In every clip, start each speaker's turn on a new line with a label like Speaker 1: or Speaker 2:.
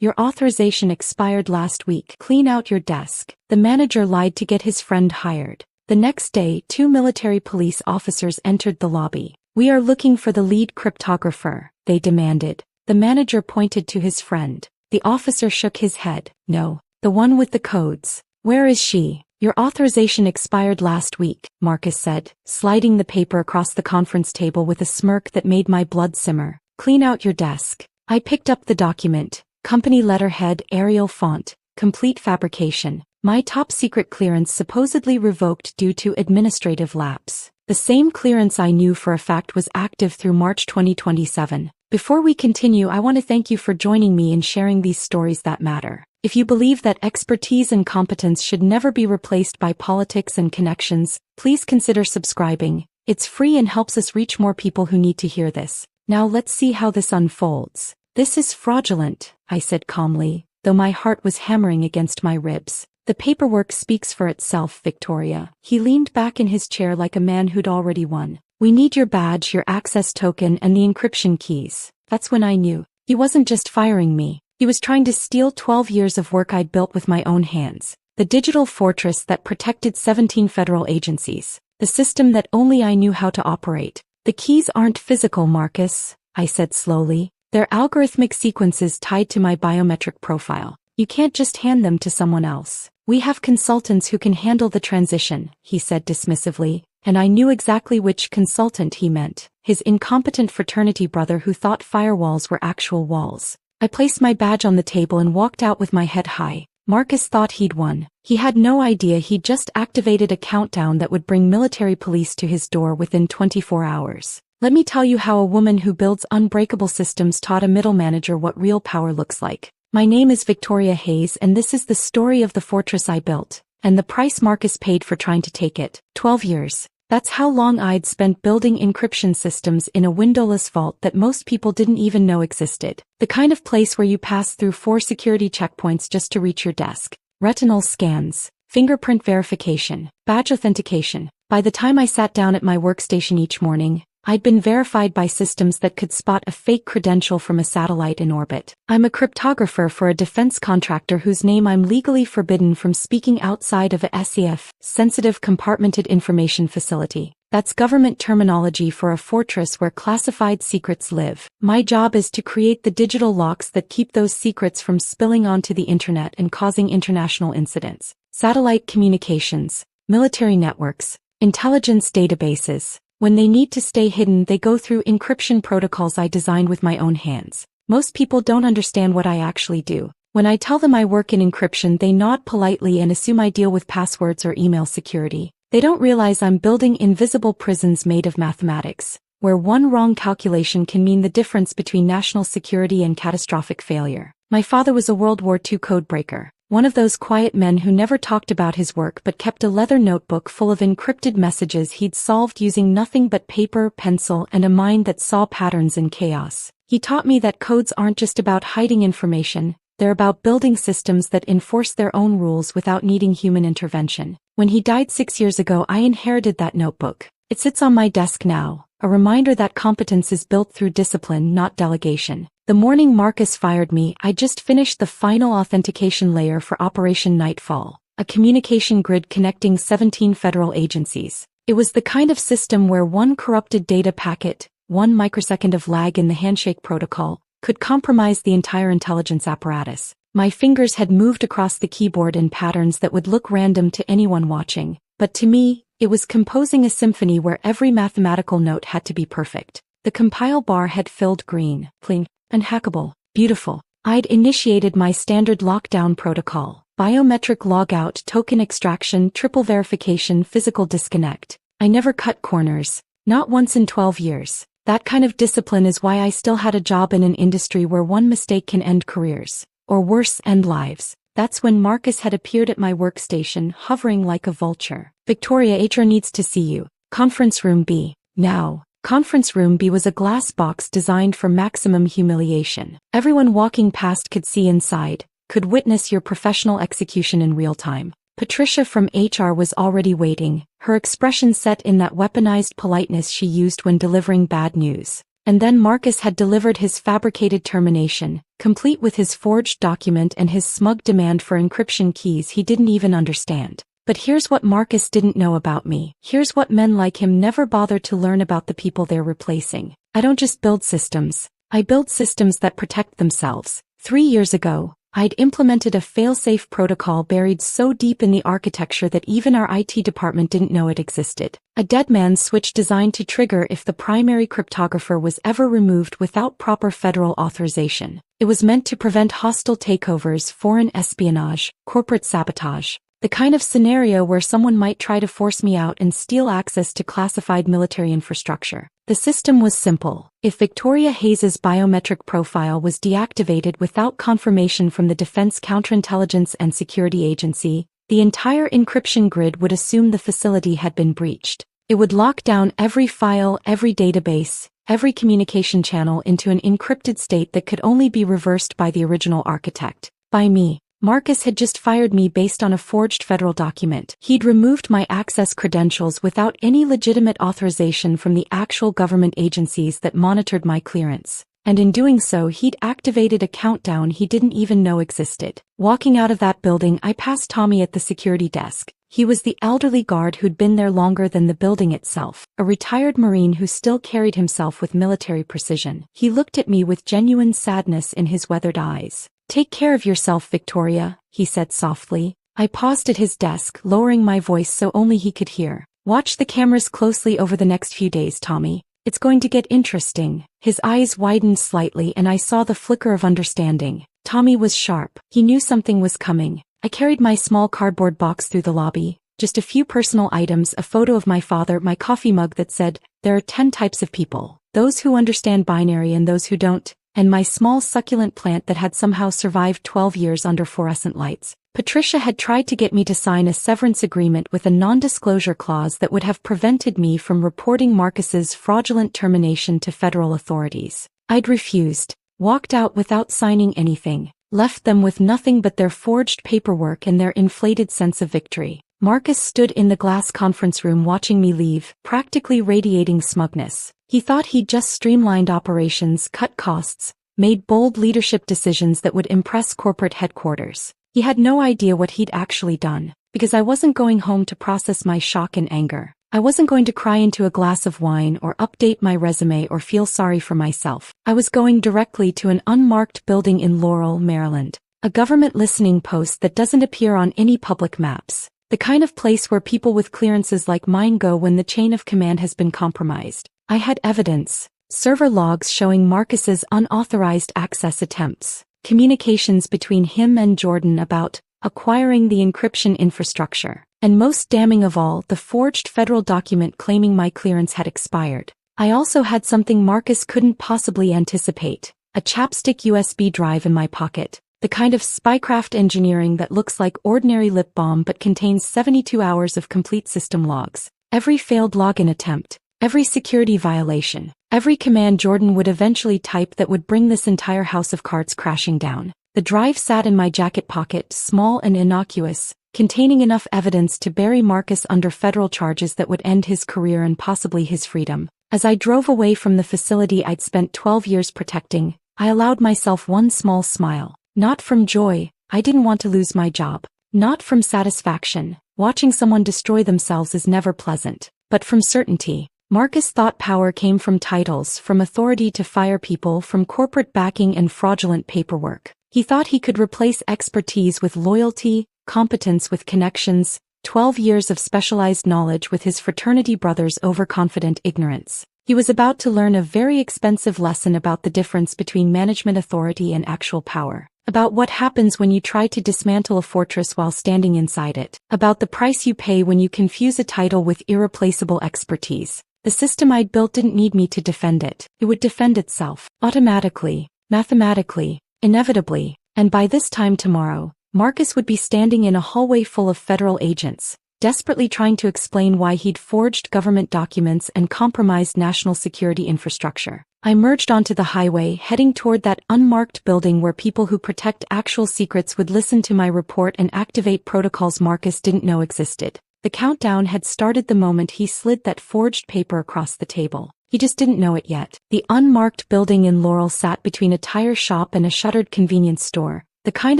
Speaker 1: Your authorization expired last week. Clean out your desk. The manager lied to get his friend hired. The next day, 2 military police officers entered the lobby. We are looking for the lead cryptographer, they demanded. The manager pointed to his friend. The officer shook his head. No, the one with the codes. Where is she? Your authorization expired last week, Marcus said, sliding the paper across the conference table with a smirk that made my blood simmer. Clean out your desk. I picked up the document. Company letterhead, Arial font, complete fabrication. My top secret clearance supposedly revoked due to administrative lapse. The same clearance I knew for a fact was active through March 2027. Before we continue, I want to thank you for joining me in sharing these stories that matter. If you believe that expertise and competence should never be replaced by politics and connections, please consider subscribing. It's free and helps us reach more people who need to hear this. Now let's see how this unfolds. This is fraudulent, I said calmly, though my heart was hammering against my ribs. The paperwork speaks for itself, Victoria. He leaned back in his chair like a man who'd already won. We need your badge, your access token, and the encryption keys. That's when I knew. He wasn't just firing me. He was trying to steal 12 years of work I'd built with my own hands. The digital fortress that protected 17 federal agencies. The system that only I knew how to operate. The keys aren't physical, Marcus, I said slowly. They're algorithmic sequences tied to my biometric profile. You can't just hand them to someone else. We have consultants who can handle the transition, he said dismissively, and I knew exactly which consultant he meant. His incompetent fraternity brother who thought firewalls were actual walls. I placed my badge on the table and walked out with my head high. Marcus thought he'd won. He had no idea he'd just activated a countdown that would bring military police to his door within 24 hours. Let me tell you how a woman who builds unbreakable systems taught a middle manager what real power looks like. My name is Victoria Hayes, and this is the story of the fortress I built, and the price Marcus paid for trying to take it. 12 years. That's how long I'd spent building encryption systems in a windowless vault that most people didn't even know existed. The kind of place where you pass through 4 security checkpoints just to reach your desk. Retinal scans, fingerprint verification, badge authentication. By the time I sat down at my workstation each morning, I'd been verified by systems that could spot a fake credential from a satellite in orbit. I'm a cryptographer for a defense contractor whose name I'm legally forbidden from speaking outside of a SCF, sensitive compartmented information facility. That's government terminology for a fortress where classified secrets live. My job is to create the digital locks that keep those secrets from spilling onto the internet and causing international incidents. Satellite communications, military networks, intelligence databases. When they need to stay hidden, they go through encryption protocols I designed with my own hands. Most people don't understand what I actually do. When I tell them I work in encryption, they nod politely and assume I deal with passwords or email security. They don't realize I'm building invisible prisons made of mathematics, where one wrong calculation can mean the difference between national security and catastrophic failure. My father was a World War II codebreaker. One of those quiet men who never talked about his work but kept a leather notebook full of encrypted messages he'd solved using nothing but paper, pencil, and a mind that saw patterns in chaos. He taught me that codes aren't just about hiding information, they're about building systems that enforce their own rules without needing human intervention. When he died 6 years ago, I inherited that notebook. It sits on my desk now, a reminder that competence is built through discipline, not delegation. The morning Marcus fired me, I just finished the final authentication layer for Operation Nightfall, a communication grid connecting 17 federal agencies. It was the kind of system where one corrupted data packet, 1 microsecond of lag in the handshake protocol, could compromise the entire intelligence apparatus. My fingers had moved across the keyboard in patterns that would look random to anyone watching, but to me, it was composing a symphony where every mathematical note had to be perfect. The compile bar had filled green, clean, unhackable, beautiful. I'd initiated my standard lockdown protocol, biometric logout, token extraction, triple verification, physical disconnect. I never cut corners, not once in 12 years. That kind of discipline is why I still had a job in an industry where one mistake can end careers, or worse, end lives. That's when Marcus had appeared at my workstation, hovering like a vulture. Victoria, HR needs to see you. Conference room B. Now. Conference room B was a glass box designed for maximum humiliation. Everyone walking past could see inside, could witness your professional execution in real time. Patricia from HR was already waiting, her expression set in that weaponized politeness she used when delivering bad news. And then Marcus had delivered his fabricated termination, complete with his forged document and his smug demand for encryption keys he didn't even understand. But here's what Marcus didn't know about me. Here's what men like him never bothered to learn about the people they're replacing. I don't just build systems. I build systems that protect themselves. 3 years ago, I'd implemented a fail-safe protocol buried so deep in the architecture that even our IT department didn't know it existed. A dead man's switch designed to trigger if the primary cryptographer was ever removed without proper federal authorization. It was meant to prevent hostile takeovers, foreign espionage, corporate sabotage. The kind of scenario where someone might try to force me out and steal access to classified military infrastructure. The system was simple. If Victoria Hayes's biometric profile was deactivated without confirmation from the Defense Counterintelligence and Security Agency, the entire encryption grid would assume the facility had been breached. It would lock down every file, every database, every communication channel into an encrypted state that could only be reversed by the original architect, by me. Marcus had just fired me based on a forged federal document. He'd removed my access credentials without any legitimate authorization from the actual government agencies that monitored my clearance. And in doing so, he'd activated a countdown he didn't even know existed. Walking out of that building, I passed Tommy at the security desk. He was the elderly guard who'd been there longer than the building itself, a retired Marine who still carried himself with military precision. He looked at me with genuine sadness in his weathered eyes. "Take care of yourself, Victoria," he said softly. I paused at his desk, lowering my voice so only he could hear. "Watch the cameras closely over the next few days, Tommy. It's going to get interesting." His eyes widened slightly and I saw the flicker of understanding. Tommy was sharp. He knew something was coming. I carried my small cardboard box through the lobby. Just a few personal items, a photo of my father, my coffee mug that said, "There are 10 types of people. Those who understand binary and those who don't," and my small succulent plant that had somehow survived 12 years under fluorescent lights. Patricia had tried to get me to sign a severance agreement with a non-disclosure clause that would have prevented me from reporting Marcus's fraudulent termination to federal authorities. I'd refused, walked out without signing anything, left them with nothing but their forged paperwork and their inflated sense of victory. Marcus stood in the glass conference room watching me leave, practically radiating smugness. He thought he'd just streamlined operations, cut costs, made bold leadership decisions that would impress corporate headquarters. He had no idea what he'd actually done, because I wasn't going home to process my shock and anger. I wasn't going to cry into a glass of wine or update my resume or feel sorry for myself. I was going directly to an unmarked building in Laurel, Maryland, a government listening post that doesn't appear on any public maps. The kind of place where people with clearances like mine go when the chain of command has been compromised. I had evidence, server logs showing Marcus's unauthorized access attempts, communications between him and Jordan about acquiring the encryption infrastructure, and most damning of all, the forged federal document claiming my clearance had expired. I also had something Marcus couldn't possibly anticipate, a chapstick USB drive in my pocket. The kind of spycraft engineering that looks like ordinary lip balm but contains 72 hours of complete system logs. Every failed login attempt, every security violation, every command Jordan would eventually type that would bring this entire house of cards crashing down. The drive sat in my jacket pocket, small and innocuous, containing enough evidence to bury Marcus under federal charges that would end his career and possibly his freedom. As I drove away from the facility I'd spent 12 years protecting, I allowed myself one small smile. Not from joy, I didn't want to lose my job. Not from satisfaction, watching someone destroy themselves is never pleasant. But from certainty. Marcus thought power came from titles, from authority to fire people, from corporate backing and fraudulent paperwork. He thought he could replace expertise with loyalty, competence with connections, 12 years of specialized knowledge with his fraternity brother's overconfident ignorance. He was about to learn a very expensive lesson about the difference between management authority and actual power. About what happens when you try to dismantle a fortress while standing inside it. About the price you pay when you confuse a title with irreplaceable expertise. The system I'd built didn't need me to defend it. It would defend itself. Automatically. Mathematically. Inevitably. And by this time tomorrow, Marcus would be standing in a hallway full of federal agents, desperately trying to explain why he'd forged government documents and compromised national security infrastructure. I merged onto the highway, heading toward that unmarked building where people who protect actual secrets would listen to my report and activate protocols Marcus didn't know existed. The countdown had started the moment he slid that forged paper across the table. He just didn't know it yet. The unmarked building in Laurel sat between a tire shop and a shuttered convenience store, the kind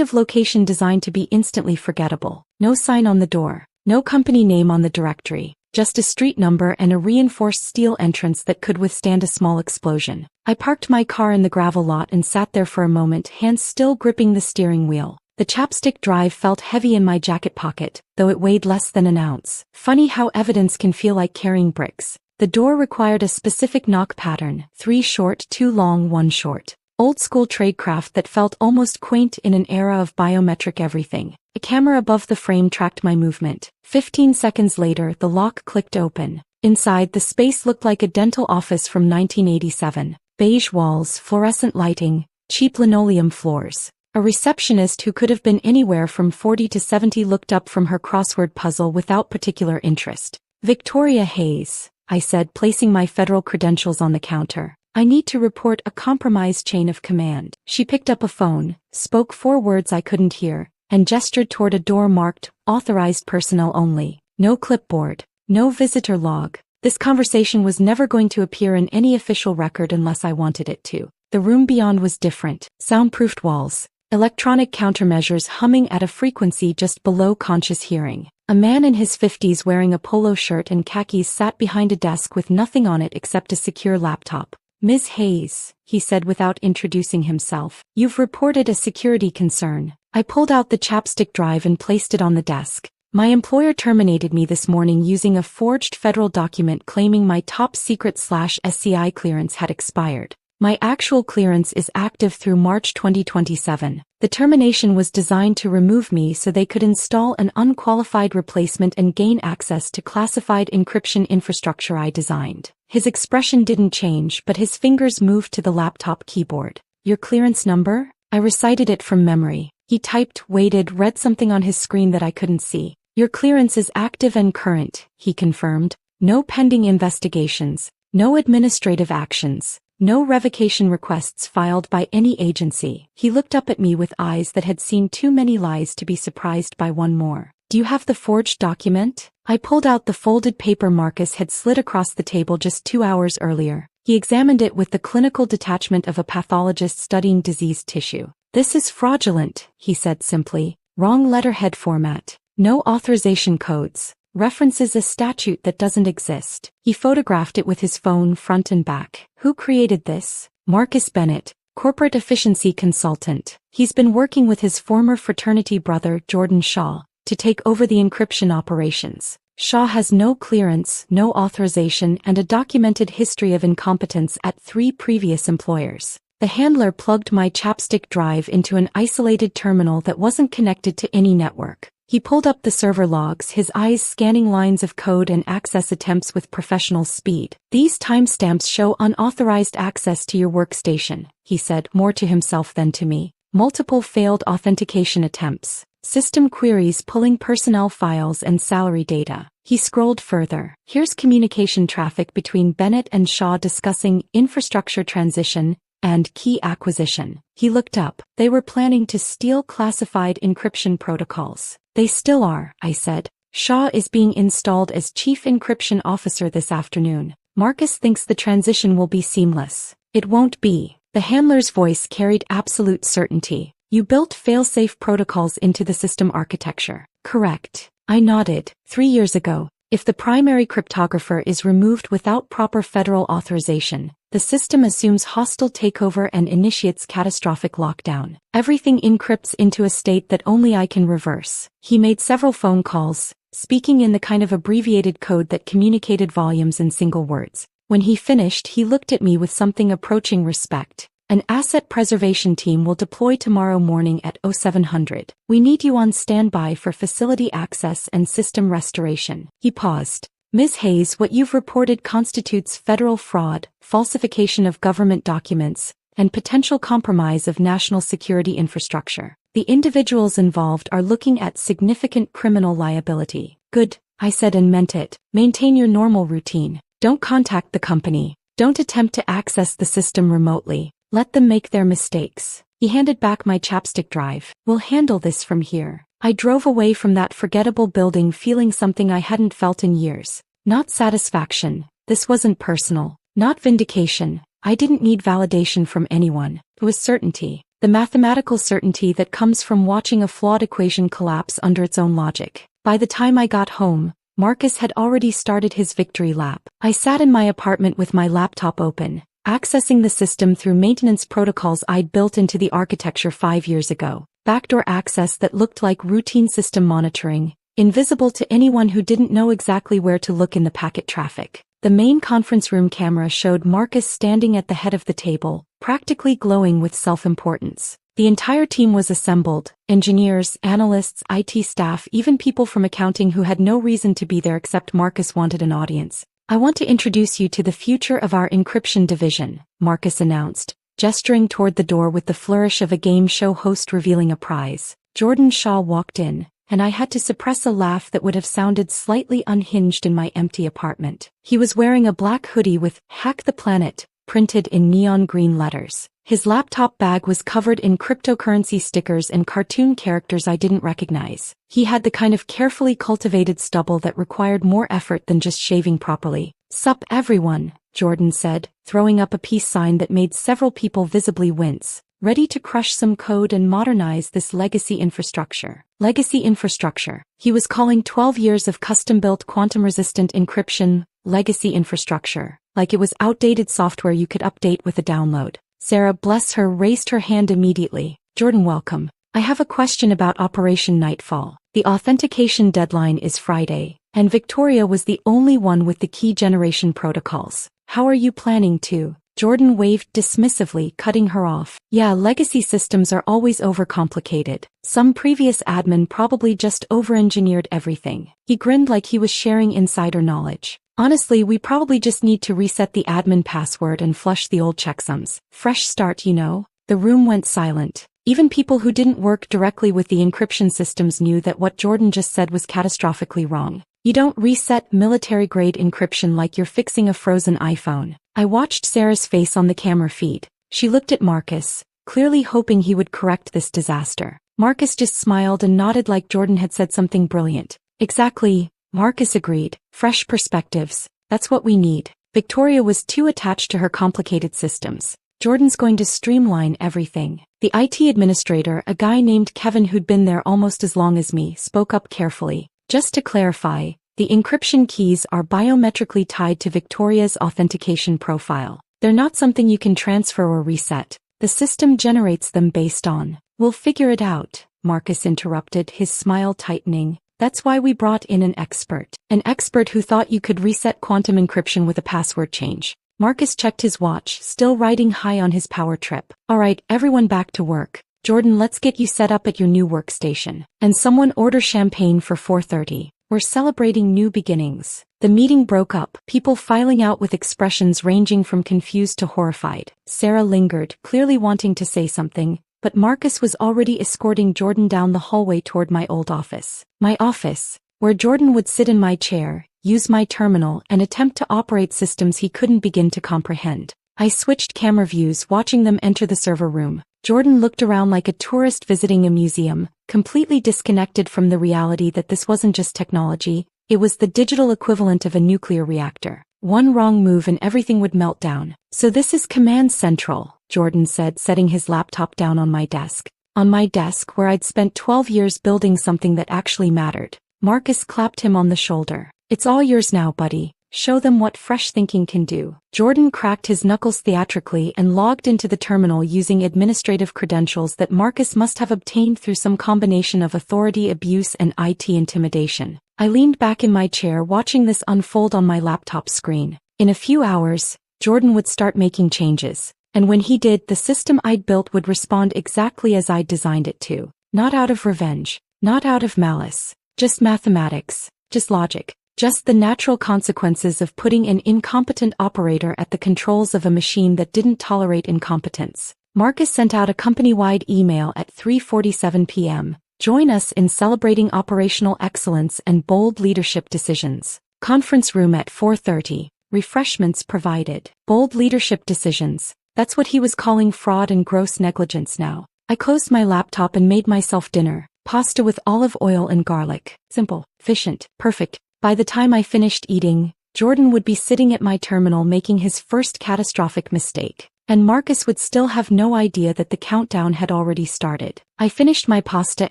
Speaker 1: of location designed to be instantly forgettable. No sign on the door, no company name on the directory, just a street number and a reinforced steel entrance that could withstand a small explosion. I parked my car in the gravel lot and sat there for a moment, hands still gripping the steering wheel. The chapstick drive felt heavy in my jacket pocket, though it weighed less than an ounce. Funny how evidence can feel like carrying bricks. The door required a specific knock pattern, 3 short, 2 long, 1 short. Old-school tradecraft that felt almost quaint in an era of biometric everything. A camera above the frame tracked my movement. 15 seconds later, the lock clicked open. Inside, the space looked like a dental office from 1987. Beige walls, fluorescent lighting, cheap linoleum floors. A receptionist who could have been anywhere from 40 to 70 looked up from her crossword puzzle without particular interest. "Victoria Hayes," I said, placing my federal credentials on the counter. "I need to report a compromised chain of command." She picked up a phone, spoke 4 words I couldn't hear, and gestured toward a door marked, "Authorized personnel only." No clipboard, no visitor log. This conversation was never going to appear in any official record unless I wanted it to. The room beyond was different. Soundproofed walls, electronic countermeasures humming at a frequency just below conscious hearing. A man in his 50s wearing a polo shirt and khakis sat behind a desk with nothing on it except a secure laptop. "Ms. Hayes," he said without introducing himself, "you've reported a security concern." I pulled out the chapstick drive and placed it on the desk. My employer terminated me this morning using a forged federal document claiming my top secret/SCI clearance had expired. My actual clearance is active through March 2027. The termination was designed to remove me so they could install an unqualified replacement and gain access to classified encryption infrastructure I designed. His expression didn't change, but his fingers moved to the laptop keyboard. "Your clearance number?" I recited it from memory. He typed, waited, read something on his screen that I couldn't see. "Your clearance is active and current," he confirmed. "No pending investigations, no administrative actions. No revocation requests filed by any agency." He looked up at me with eyes that had seen too many lies to be surprised by one more. "Do you have the forged document?" I pulled out the folded paper Marcus had slid across the table just 2 hours earlier. He examined it with the clinical detachment of a pathologist studying diseased tissue. "This is fraudulent," he said simply. "Wrong letterhead format. No authorization codes. References a statute that doesn't exist." He photographed it with his phone front and back. "Who created this?" "Marcus Bennett, corporate efficiency consultant. He's been working with his former fraternity brother, Jordan Shaw, to take over the encryption operations. Shaw has no clearance, no authorization, and a documented history of incompetence at 3 previous employers." The handler plugged my chapstick drive into an isolated terminal that wasn't connected to any network. He pulled up the server logs, his eyes scanning lines of code and access attempts with professional speed. "These timestamps show unauthorized access to your workstation," he said, more to himself than to me. "Multiple failed authentication attempts. System queries pulling personnel files and salary data." He scrolled further. "Here's communication traffic between Bennett and Shaw discussing infrastructure transition and key acquisition." He looked up. "They were planning to steal classified encryption protocols." "They still are," I said. "Shaw is being installed as Chief Encryption Officer this afternoon. Marcus thinks the transition will be seamless." "It won't be." The handler's voice carried absolute certainty. "You built fail-safe protocols into the system architecture." "Correct." I nodded. 3 years ago. If the primary cryptographer is removed without proper federal authorization, the system assumes hostile takeover and initiates catastrophic lockdown. Everything encrypts into a state that only I can reverse. He made several phone calls, speaking in the kind of abbreviated code that communicated volumes in single words. When he finished, he looked at me with something approaching respect. "An asset preservation team will deploy tomorrow morning at 0700. We need you on standby for facility access and system restoration." He paused. "Ms. Hayes, what you've reported constitutes federal fraud, falsification of government documents, and potential compromise of national security infrastructure. The individuals involved are looking at significant criminal liability." "Good," I said and meant it. "Maintain your normal routine. Don't contact the company. Don't attempt to access the system remotely. Let them make their mistakes." He handed back my chapstick drive. "We'll handle this from here." I drove away from that forgettable building feeling something I hadn't felt in years. Not satisfaction. This wasn't personal. Not vindication. I didn't need validation from anyone. It was certainty. The mathematical certainty that comes from watching a flawed equation collapse under its own logic. By the time I got home, Marcus had already started his victory lap. I sat in my apartment with my laptop open, accessing the system through maintenance protocols I'd built into the architecture 5 years ago. Backdoor access that looked like routine system monitoring, invisible to anyone who didn't know exactly where to look in the packet traffic. The main conference room camera showed Marcus standing at the head of the table, practically glowing with self-importance. The entire team was assembled, engineers, analysts, IT staff, even people from accounting who had no reason to be there except Marcus wanted an audience. I want to introduce you to the future of our encryption division, Marcus announced, gesturing toward the door with the flourish of a game show host revealing a prize. Jordan Shaw walked in, and I had to suppress a laugh that would have sounded slightly unhinged in my empty apartment. He was wearing a black hoodie with "Hack the Planet" printed in neon green letters. His laptop bag was covered in cryptocurrency stickers and cartoon characters I didn't recognize. He had the kind of carefully cultivated stubble that required more effort than just shaving properly. "Sup everyone," Jordan said, throwing up a peace sign that made several people visibly wince. "Ready to crush some code and modernize this legacy infrastructure." Legacy infrastructure. He was calling 12 years of custom-built quantum-resistant encryption legacy infrastructure, like it was outdated software you could update with a download. Sarah, bless her, raised her hand immediately. "Jordan, welcome. I have a question about Operation Nightfall. The authentication deadline is Friday, and Victoria was the only one with the key generation protocols. How are you planning to?" Jordan waved dismissively, cutting her off. "Yeah, legacy systems are always overcomplicated. Some previous admin probably just over-engineered everything." He grinned like he was sharing insider knowledge. "Honestly, we probably just need to reset the admin password and flush the old checksums. Fresh start, you know?" The room went silent. Even people who didn't work directly with the encryption systems knew that what Jordan just said was catastrophically wrong. You don't reset military-grade encryption like you're fixing a frozen iPhone. I watched Sarah's face on the camera feed. She looked at Marcus, clearly hoping he would correct this disaster. Marcus just smiled and nodded like Jordan had said something brilliant. "Exactly," Marcus agreed. "Fresh perspectives. That's what we need." Victoria was too attached to her complicated systems. Jordan's going to streamline everything. The IT administrator, a guy named Kevin who'd been there almost as long as me, spoke up carefully. "Just to clarify, the encryption keys are biometrically tied to Victoria's authentication profile. They're not something you can transfer or reset. The system generates them based on." "We'll figure it out," Marcus interrupted, his smile tightening. "That's why we brought in an expert. An expert who thought you could reset quantum encryption with a password change." Marcus checked his watch, still riding high on his power trip. "All right, everyone back to work. Jordan, let's get you set up at your new workstation. And someone order champagne for 4:30. We're celebrating new beginnings." The meeting broke up, people filing out with expressions ranging from confused to horrified. Sarah lingered, clearly wanting to say something, but Marcus was already escorting Jordan down the hallway toward my old office. My office, where Jordan would sit in my chair, use my terminal, and attempt to operate systems he couldn't begin to comprehend. I switched camera views, watching them enter the server room. Jordan looked around like a tourist visiting a museum, completely disconnected from the reality that this wasn't just technology, it was the digital equivalent of a nuclear reactor. One wrong move and everything would melt down. "So this is Command Central," Jordan said, setting his laptop down on my desk. On my desk, where I'd spent 12 years building something that actually mattered. Marcus clapped him on the shoulder. "It's all yours now, buddy. Show them what fresh thinking can do." Jordan cracked his knuckles theatrically and logged into the terminal using administrative credentials that Marcus must have obtained through some combination of authority abuse and IT intimidation. I leaned back in my chair watching this unfold on my laptop screen. In a few hours, Jordan would start making changes, and when he did, the system I'd built would respond exactly as I'd designed it to. Not out of revenge, not out of malice, just mathematics, just logic. Just the natural consequences of putting an incompetent operator at the controls of a machine that didn't tolerate incompetence. Marcus sent out a company-wide email at 3:47 p.m. "Join us in celebrating operational excellence and bold leadership decisions. Conference room at 4:30. Refreshments provided." Bold leadership decisions. That's what he was calling fraud and gross negligence now. I closed my laptop and made myself dinner. Pasta with olive oil and garlic. Simple, efficient, perfect. By the time I finished eating, Jordan would be sitting at my terminal making his first catastrophic mistake. And Marcus would still have no idea that the countdown had already started. I finished my pasta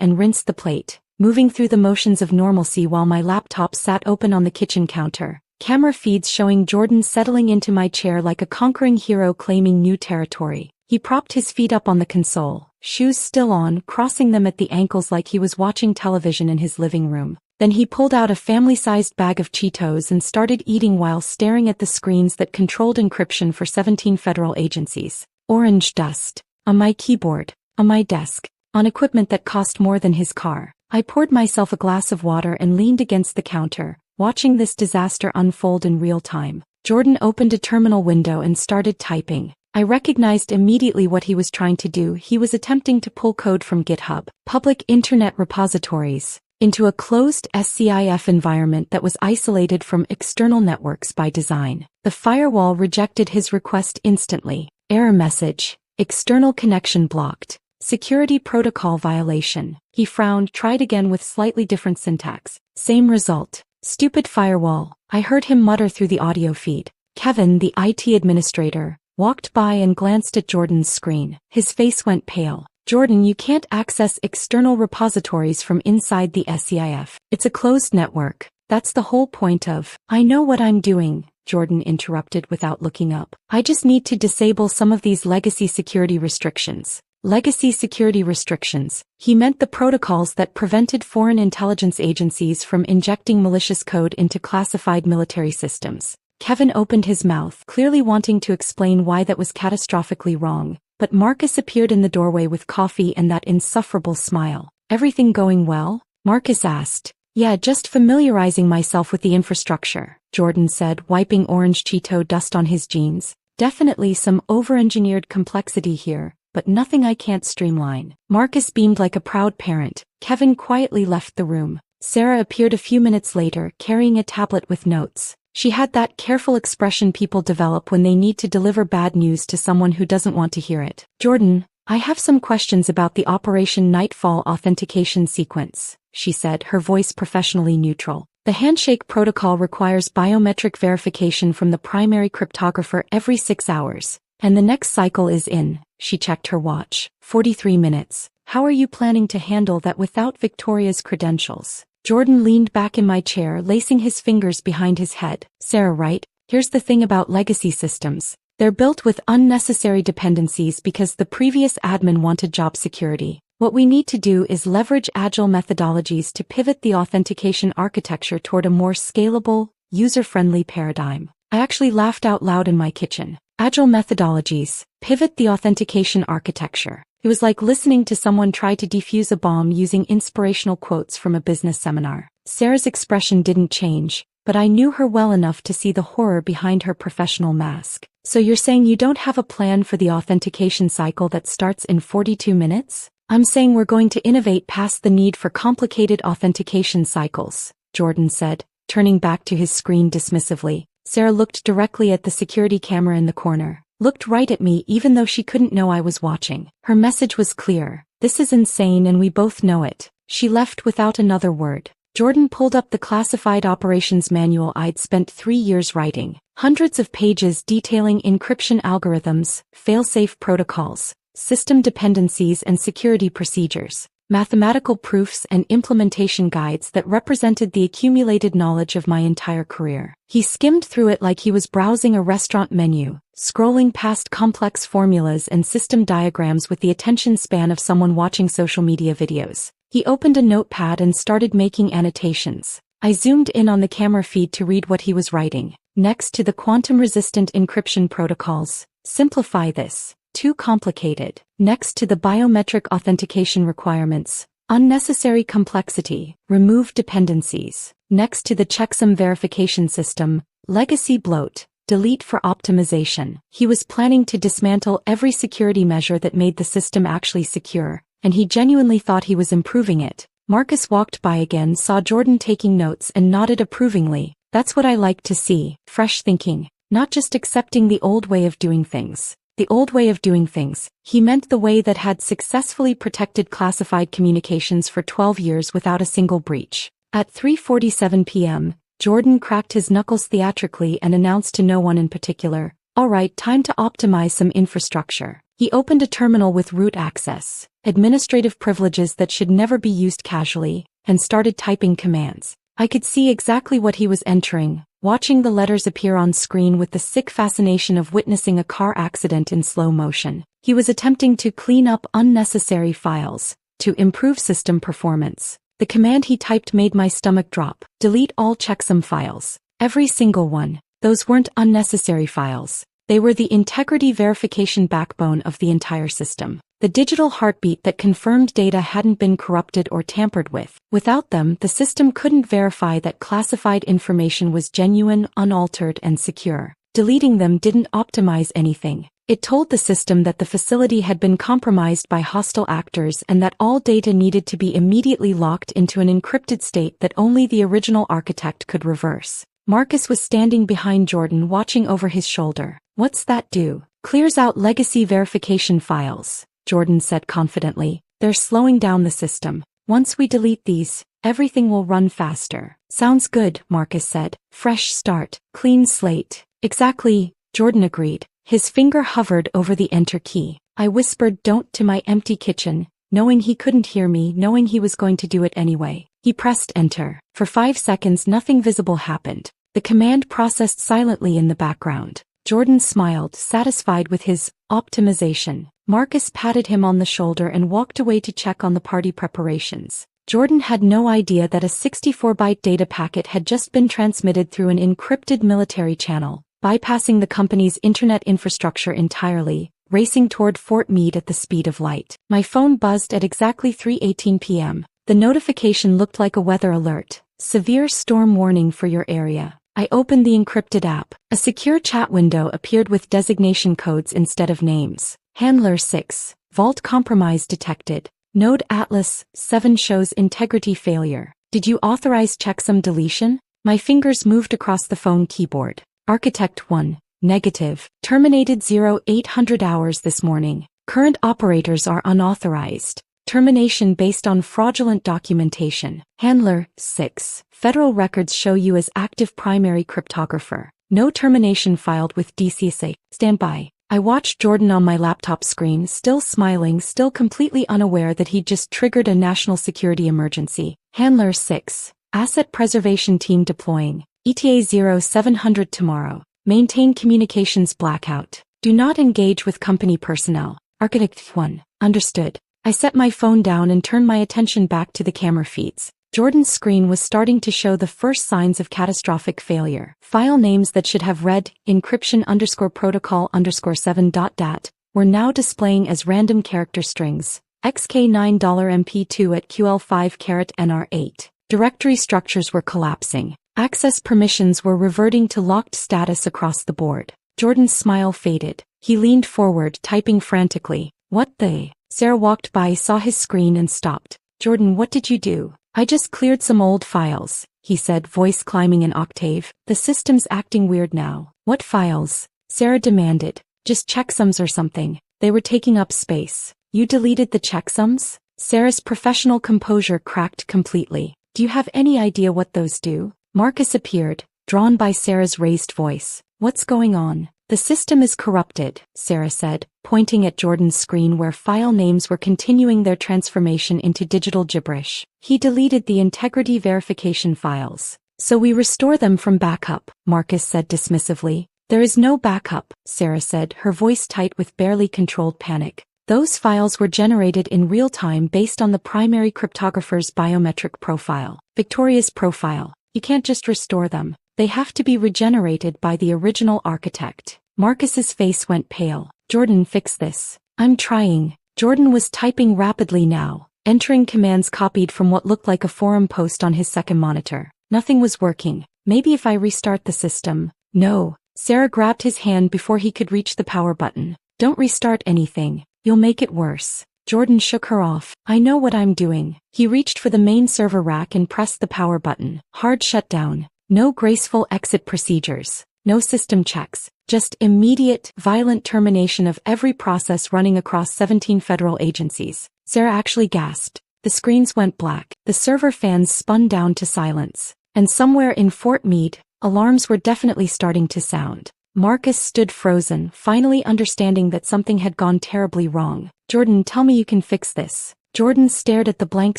Speaker 1: and rinsed the plate, moving through the motions of normalcy while my laptop sat open on the kitchen counter. Camera feeds showing Jordan settling into my chair like a conquering hero claiming new territory. He propped his feet up on the console, shoes still on, crossing them at the ankles like he was watching television in his living room. Then he pulled out a family-sized bag of Cheetos and started eating while staring at the screens that controlled encryption for 17 federal agencies. Orange dust. On my keyboard. On my desk. On equipment that cost more than his car. I poured myself a glass of water and leaned against the counter, watching this disaster unfold in real time. Jordan opened a terminal window and started typing. I recognized immediately what he was trying to do. He was attempting to pull code from GitHub, public internet repositories, into a closed SCIF environment that was isolated from external networks by design. The firewall rejected his request instantly. Error message. External connection blocked. Security protocol violation. He frowned, tried again with slightly different syntax. Same result. Stupid firewall. I heard him mutter through the audio feed. Kevin, the IT administrator, walked by and glanced at Jordan's screen. His face went pale. Jordan, you can't access external repositories from inside the SCIF. It's a closed network. That's the whole point of. I know what I'm doing, Jordan interrupted without looking up. I just need to disable some of these legacy security restrictions. Legacy security restrictions. He meant the protocols that prevented foreign intelligence agencies from injecting malicious code into classified military systems. Kevin opened his mouth, clearly wanting to explain why that was catastrophically wrong, but Marcus appeared in the doorway with coffee and that insufferable smile. Everything going well? Marcus asked. Yeah, just familiarizing myself with the infrastructure, Jordan said, wiping orange Cheeto dust on his jeans. Definitely some over-engineered complexity here, but nothing I can't streamline. Marcus beamed like a proud parent. Kevin quietly left the room. Sarah appeared a few minutes later, carrying a tablet with notes. She had that careful expression people develop when they need to deliver bad news to someone who doesn't want to hear it. Jordan, I have some questions about the Operation Nightfall authentication sequence, she said, her voice professionally neutral. The handshake protocol requires biometric verification from the primary cryptographer every 6 hours. And the next cycle is in, she checked her watch, 43 minutes. How are you planning to handle that without Victoria's credentials? Jordan leaned back in my chair, lacing his fingers behind his head. Sarah, right? Here's the thing about legacy systems. They're built with unnecessary dependencies because the previous admin wanted job security. What we need to do is leverage agile methodologies to pivot the authentication architecture toward a more scalable, user-friendly paradigm. I actually laughed out loud in my kitchen. Agile methodologies, pivot the authentication architecture. It was like listening to someone try to defuse a bomb using inspirational quotes from a business seminar. Sarah's expression didn't change, but I knew her well enough to see the horror behind her professional mask. So you're saying you don't have a plan for the authentication cycle that starts in 42 minutes? I'm saying we're going to innovate past the need for complicated authentication cycles, Jordan said, turning back to his screen dismissively. Sarah looked directly at the security camera in the corner. Looked right at me even though she couldn't know I was watching. Her message was clear. This is insane and we both know it. She left without another word. Jordan pulled up the classified operations manual I'd spent 3 years writing. Hundreds of pages detailing encryption algorithms, fail-safe protocols, system dependencies and security procedures. Mathematical proofs and implementation guides that represented the accumulated knowledge of my entire career. He skimmed through it like he was browsing a restaurant menu, scrolling past complex formulas and system diagrams with the attention span of someone watching social media videos. He opened a notepad and started making annotations. I zoomed in on the camera feed to read what he was writing. Next to the quantum-resistant encryption protocols, simplify this. Too complicated. Next to the biometric authentication requirements, unnecessary complexity, remove dependencies. Next to the checksum verification system, legacy bloat, delete for optimization. He was planning to dismantle every security measure that made the system actually secure, and he genuinely thought he was improving it. Marcus walked by again, saw Jordan taking notes and nodded approvingly. That's what I like to see, fresh thinking, not just accepting the old way of doing things. the old way of doing things. He meant the way that had successfully protected classified communications for 12 years without a single breach. At 3:47 p.m., Jordan cracked his knuckles theatrically and announced to no one in particular, "All right, time to optimize some infrastructure." He opened a terminal with root access, administrative privileges that should never be used casually, and started typing commands. I could see exactly what he was entering, watching the letters appear on screen with the sick fascination of witnessing a car accident in slow motion. He was attempting to clean up unnecessary files, to improve system performance. The command he typed made my stomach drop. Delete all checksum files. Every single one. Those weren't unnecessary files. They were the integrity verification backbone of the entire system. The digital heartbeat that confirmed data hadn't been corrupted or tampered with. Without them, the system couldn't verify that classified information was genuine, unaltered, and secure. Deleting them didn't optimize anything. It told the system that the facility had been compromised by hostile actors and that all data needed to be immediately locked into an encrypted state that only the original architect could reverse. Marcus was standing behind Jordan, watching over his shoulder. "What's that do?" "Clears out legacy verification files," Jordan said confidently. "They're slowing down the system. Once we delete these, everything will run faster." "Sounds good," Marcus said. "Fresh start. Clean slate." "Exactly," Jordan agreed. His finger hovered over the enter key. I whispered "don't" to my empty kitchen, knowing he couldn't hear me, knowing he was going to do it anyway. He pressed enter. For 5 seconds nothing visible happened. The command processed silently in the background. Jordan smiled, satisfied with his optimization. Marcus patted him on the shoulder and walked away to check on the party preparations. Jordan had no idea that a 64-byte data packet had just been transmitted through an encrypted military channel, bypassing the company's internet infrastructure entirely, racing toward Fort Meade at the speed of light. My phone buzzed at exactly 3:18 p.m. The notification looked like a weather alert. "Severe storm warning for your area." I opened the encrypted app. A secure chat window appeared with designation codes instead of names. Handler 6. Vault compromise detected. Node Atlas 7 shows integrity failure. Did you authorize checksum deletion? My fingers moved across the phone keyboard. Architect 1. Negative. Terminated 0800 hours this morning. Current operators are unauthorized. Termination based on fraudulent documentation. Handler 6. Federal records show you as active primary cryptographer. No termination filed with DCSA. Stand by. I watched Jordan on my laptop screen, still smiling, still completely unaware that he'd just triggered a national security emergency. Handler 6. Asset preservation team deploying. ETA 0700 tomorrow. Maintain communications blackout. Do not engage with company personnel. Architect 1. Understood. I set my phone down and turned my attention back to the camera feeds. Jordan's screen was starting to show the first signs of catastrophic failure. File names that should have read encryption_protocol_7.dat were now displaying as random character strings. XK9$MP2 at QL5*NR8. Directory structures were collapsing. Access permissions were reverting to locked status across the board. Jordan's smile faded. He leaned forward, typing frantically. "What the?" Sarah walked by, saw his screen and stopped. "Jordan, what did you do?" "I just cleared some old files," he said, voice climbing an octave. "The system's acting weird now." "What files?" Sarah demanded. "Just checksums or something. They were taking up space." "You deleted the checksums?" Sarah's professional composure cracked completely. "Do you have any idea what those do?" Marcus appeared, drawn by Sarah's raised voice. "What's going on?" "The system is corrupted," Sarah said, pointing at Jordan's screen where file names were continuing their transformation into digital gibberish. "He deleted the integrity verification files. So we restore them from backup," Marcus said dismissively. "There is no backup," Sarah said, her voice tight with barely controlled panic. "Those files were generated in real time based on the primary cryptographer's biometric profile, Victoria's profile. You can't just restore them. They have to be regenerated by the original architect." Marcus's face went pale. "Jordan, fix this." "I'm trying." Jordan was typing rapidly now, entering commands copied from what looked like a forum post on his second monitor. Nothing was working. "Maybe if I restart the system." "No." Sarah grabbed his hand before he could reach the power button. "Don't restart anything. You'll make it worse." Jordan shook her off. "I know what I'm doing." He reached for the main server rack and pressed the power button. Hard shutdown. No graceful exit procedures. No system checks, just immediate, violent termination of every process running across 17 federal agencies. Sarah actually gasped. The screens went black, the server fans spun down to silence. And somewhere in Fort Meade, alarms were definitely starting to sound. Marcus stood frozen, finally understanding that something had gone terribly wrong. Jordan, tell me you can fix this. Jordan stared at the blank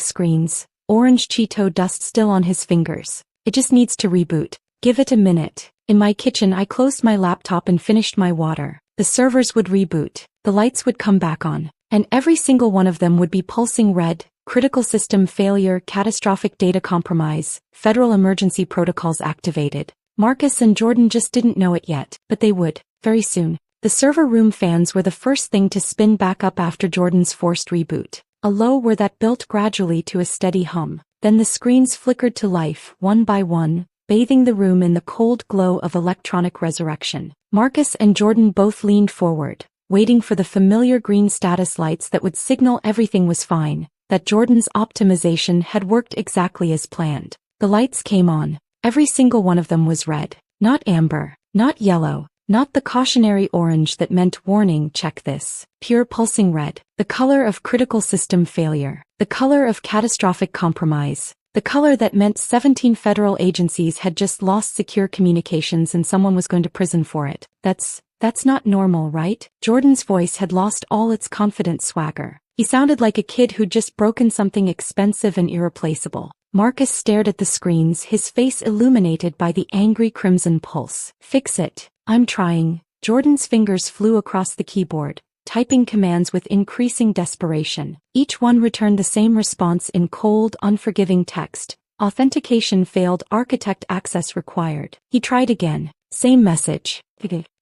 Speaker 1: screens, orange Cheeto dust still on his fingers. It just needs to reboot. Give it a minute. In my kitchen I closed my laptop and finished my water. The servers would reboot, the lights would come back on, and every single one of them would be pulsing red. Critical system failure, catastrophic data compromise, federal emergency protocols activated. Marcus and Jordan just didn't know it yet, but they would, very soon. The server room fans were the first thing to spin back up after Jordan's forced reboot. A low whir that built gradually to a steady hum. Then the screens flickered to life, one by one, bathing the room in the cold glow of electronic resurrection. Marcus and Jordan both leaned forward, waiting for the familiar green status lights that would signal everything was fine, that Jordan's optimization had worked exactly as planned. The lights came on. Every single one of them was red. Not amber, not yellow, not the cautionary orange that meant warning, check this. Pure pulsing red. The color of critical system failure. The color of catastrophic compromise. The color that meant 17 federal agencies had just lost secure communications and someone was going to prison for it. That's not normal, right? Jordan's voice had lost all its confident swagger. He sounded like a kid who'd just broken something expensive and irreplaceable. Marcus stared at the screens, his face illuminated by the angry crimson pulse. Fix it. I'm trying. Jordan's fingers flew across the keyboard, typing commands with increasing desperation. Each one returned the same response in cold, unforgiving text. Authentication failed, architect access required. He tried again. Same message.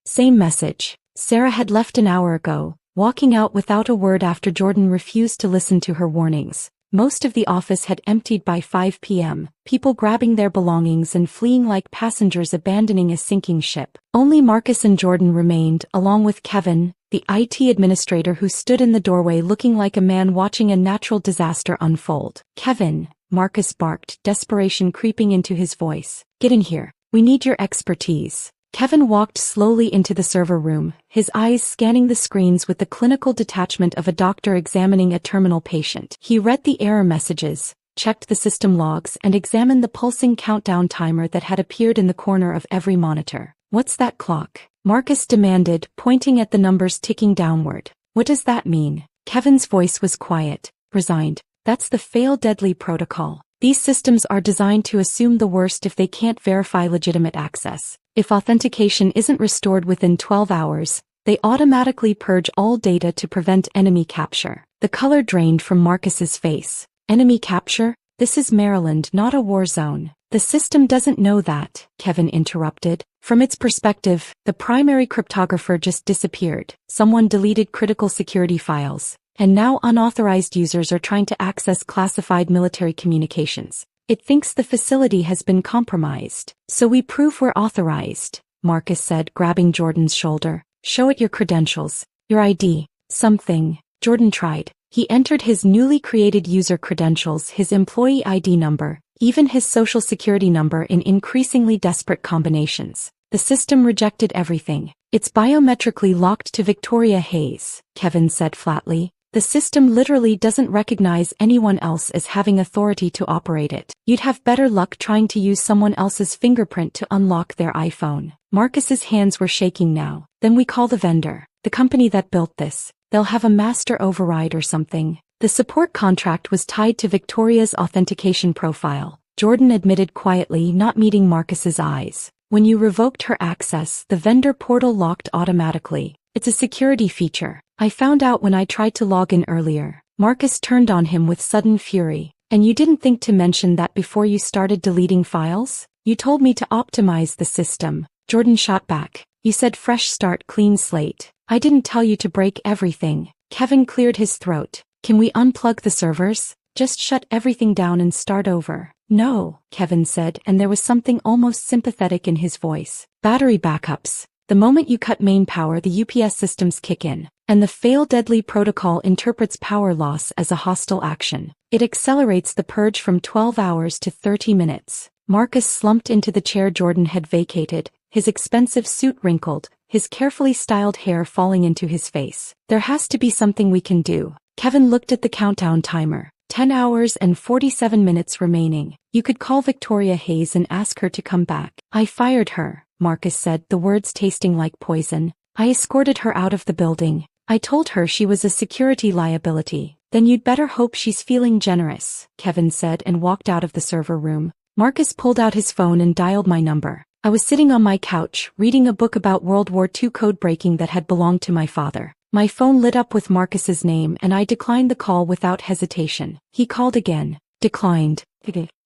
Speaker 1: Same message. Sarah had left an hour ago, walking out without a word after Jordan refused to listen to her warnings. Most of the office had emptied by 5 p.m., people grabbing their belongings and fleeing like passengers abandoning a sinking ship. Only Marcus and Jordan remained, along with Kevin, the IT administrator who stood in the doorway looking like a man watching a natural disaster unfold. Kevin, Marcus barked, desperation creeping into his voice. Get in here. We need your expertise. Kevin walked slowly into the server room, his eyes scanning the screens with the clinical detachment of a doctor examining a terminal patient. He read the error messages, checked the system logs, and examined the pulsing countdown timer that had appeared in the corner of every monitor. What's that clock? Marcus demanded, pointing at the numbers ticking downward. What does that mean? Kevin's voice was quiet, resigned. That's the fail deadly protocol. These systems are designed to assume the worst if they can't verify legitimate access. If authentication isn't restored within 12 hours, they automatically purge all data to prevent enemy capture. The color drained from Marcus's face. Enemy capture? This is Maryland, not a war zone. The system doesn't know that, Kevin interrupted. From its perspective, the primary cryptographer just disappeared. Someone deleted critical security files, and now unauthorized users are trying to access classified military communications. It thinks the facility has been compromised. So we prove we're authorized, Marcus said, grabbing Jordan's shoulder. Show it your credentials, your ID, something. Jordan tried. He entered his newly created user credentials, his employee ID number, even his social security number in increasingly desperate combinations. The system rejected everything. It's biometrically locked to Victoria Hayes, Kevin said flatly. The system literally doesn't recognize anyone else as having authority to operate it. You'd have better luck trying to use someone else's fingerprint to unlock their iPhone. Marcus's hands were shaking now. Then we call the vendor, the company that built this. They'll have a master override or something. The support contract was tied to Victoria's authentication profile. Jordan admitted quietly, not meeting Marcus's eyes. When you revoked her access, the vendor portal locked automatically. It's a security feature. I found out when I tried to log in earlier. Marcus turned on him with sudden fury. And you didn't think to mention that before you started deleting files? You told me to optimize the system. Jordan shot back. You said fresh start, clean slate. I didn't tell you to break everything. Kevin cleared his throat. Can we unplug the servers? Just shut everything down and start over. No, Kevin said, and there was something almost sympathetic in his voice. Battery backups. The moment you cut main power, the UPS systems kick in. And the fail deadly protocol interprets power loss as a hostile action. It accelerates the purge from 12 hours to 30 minutes. Marcus slumped into the chair Jordan had vacated, his expensive suit wrinkled, his carefully styled hair falling into his face. "There has to be something we can do." Kevin looked at the countdown timer. 10 hours and 47 minutes remaining. "You could call Victoria Hayes and ask her to come back." "I fired her," Marcus said, the words tasting like poison. "I escorted her out of the building. I told her she was a security liability." "Then you'd better hope she's feeling generous," Kevin said and walked out of the server room. Marcus pulled out his phone and dialed my number. I was sitting on my couch, reading a book about World War II code breaking that had belonged to my father. My phone lit up with Marcus's name and I declined the call without hesitation. He called again. Declined.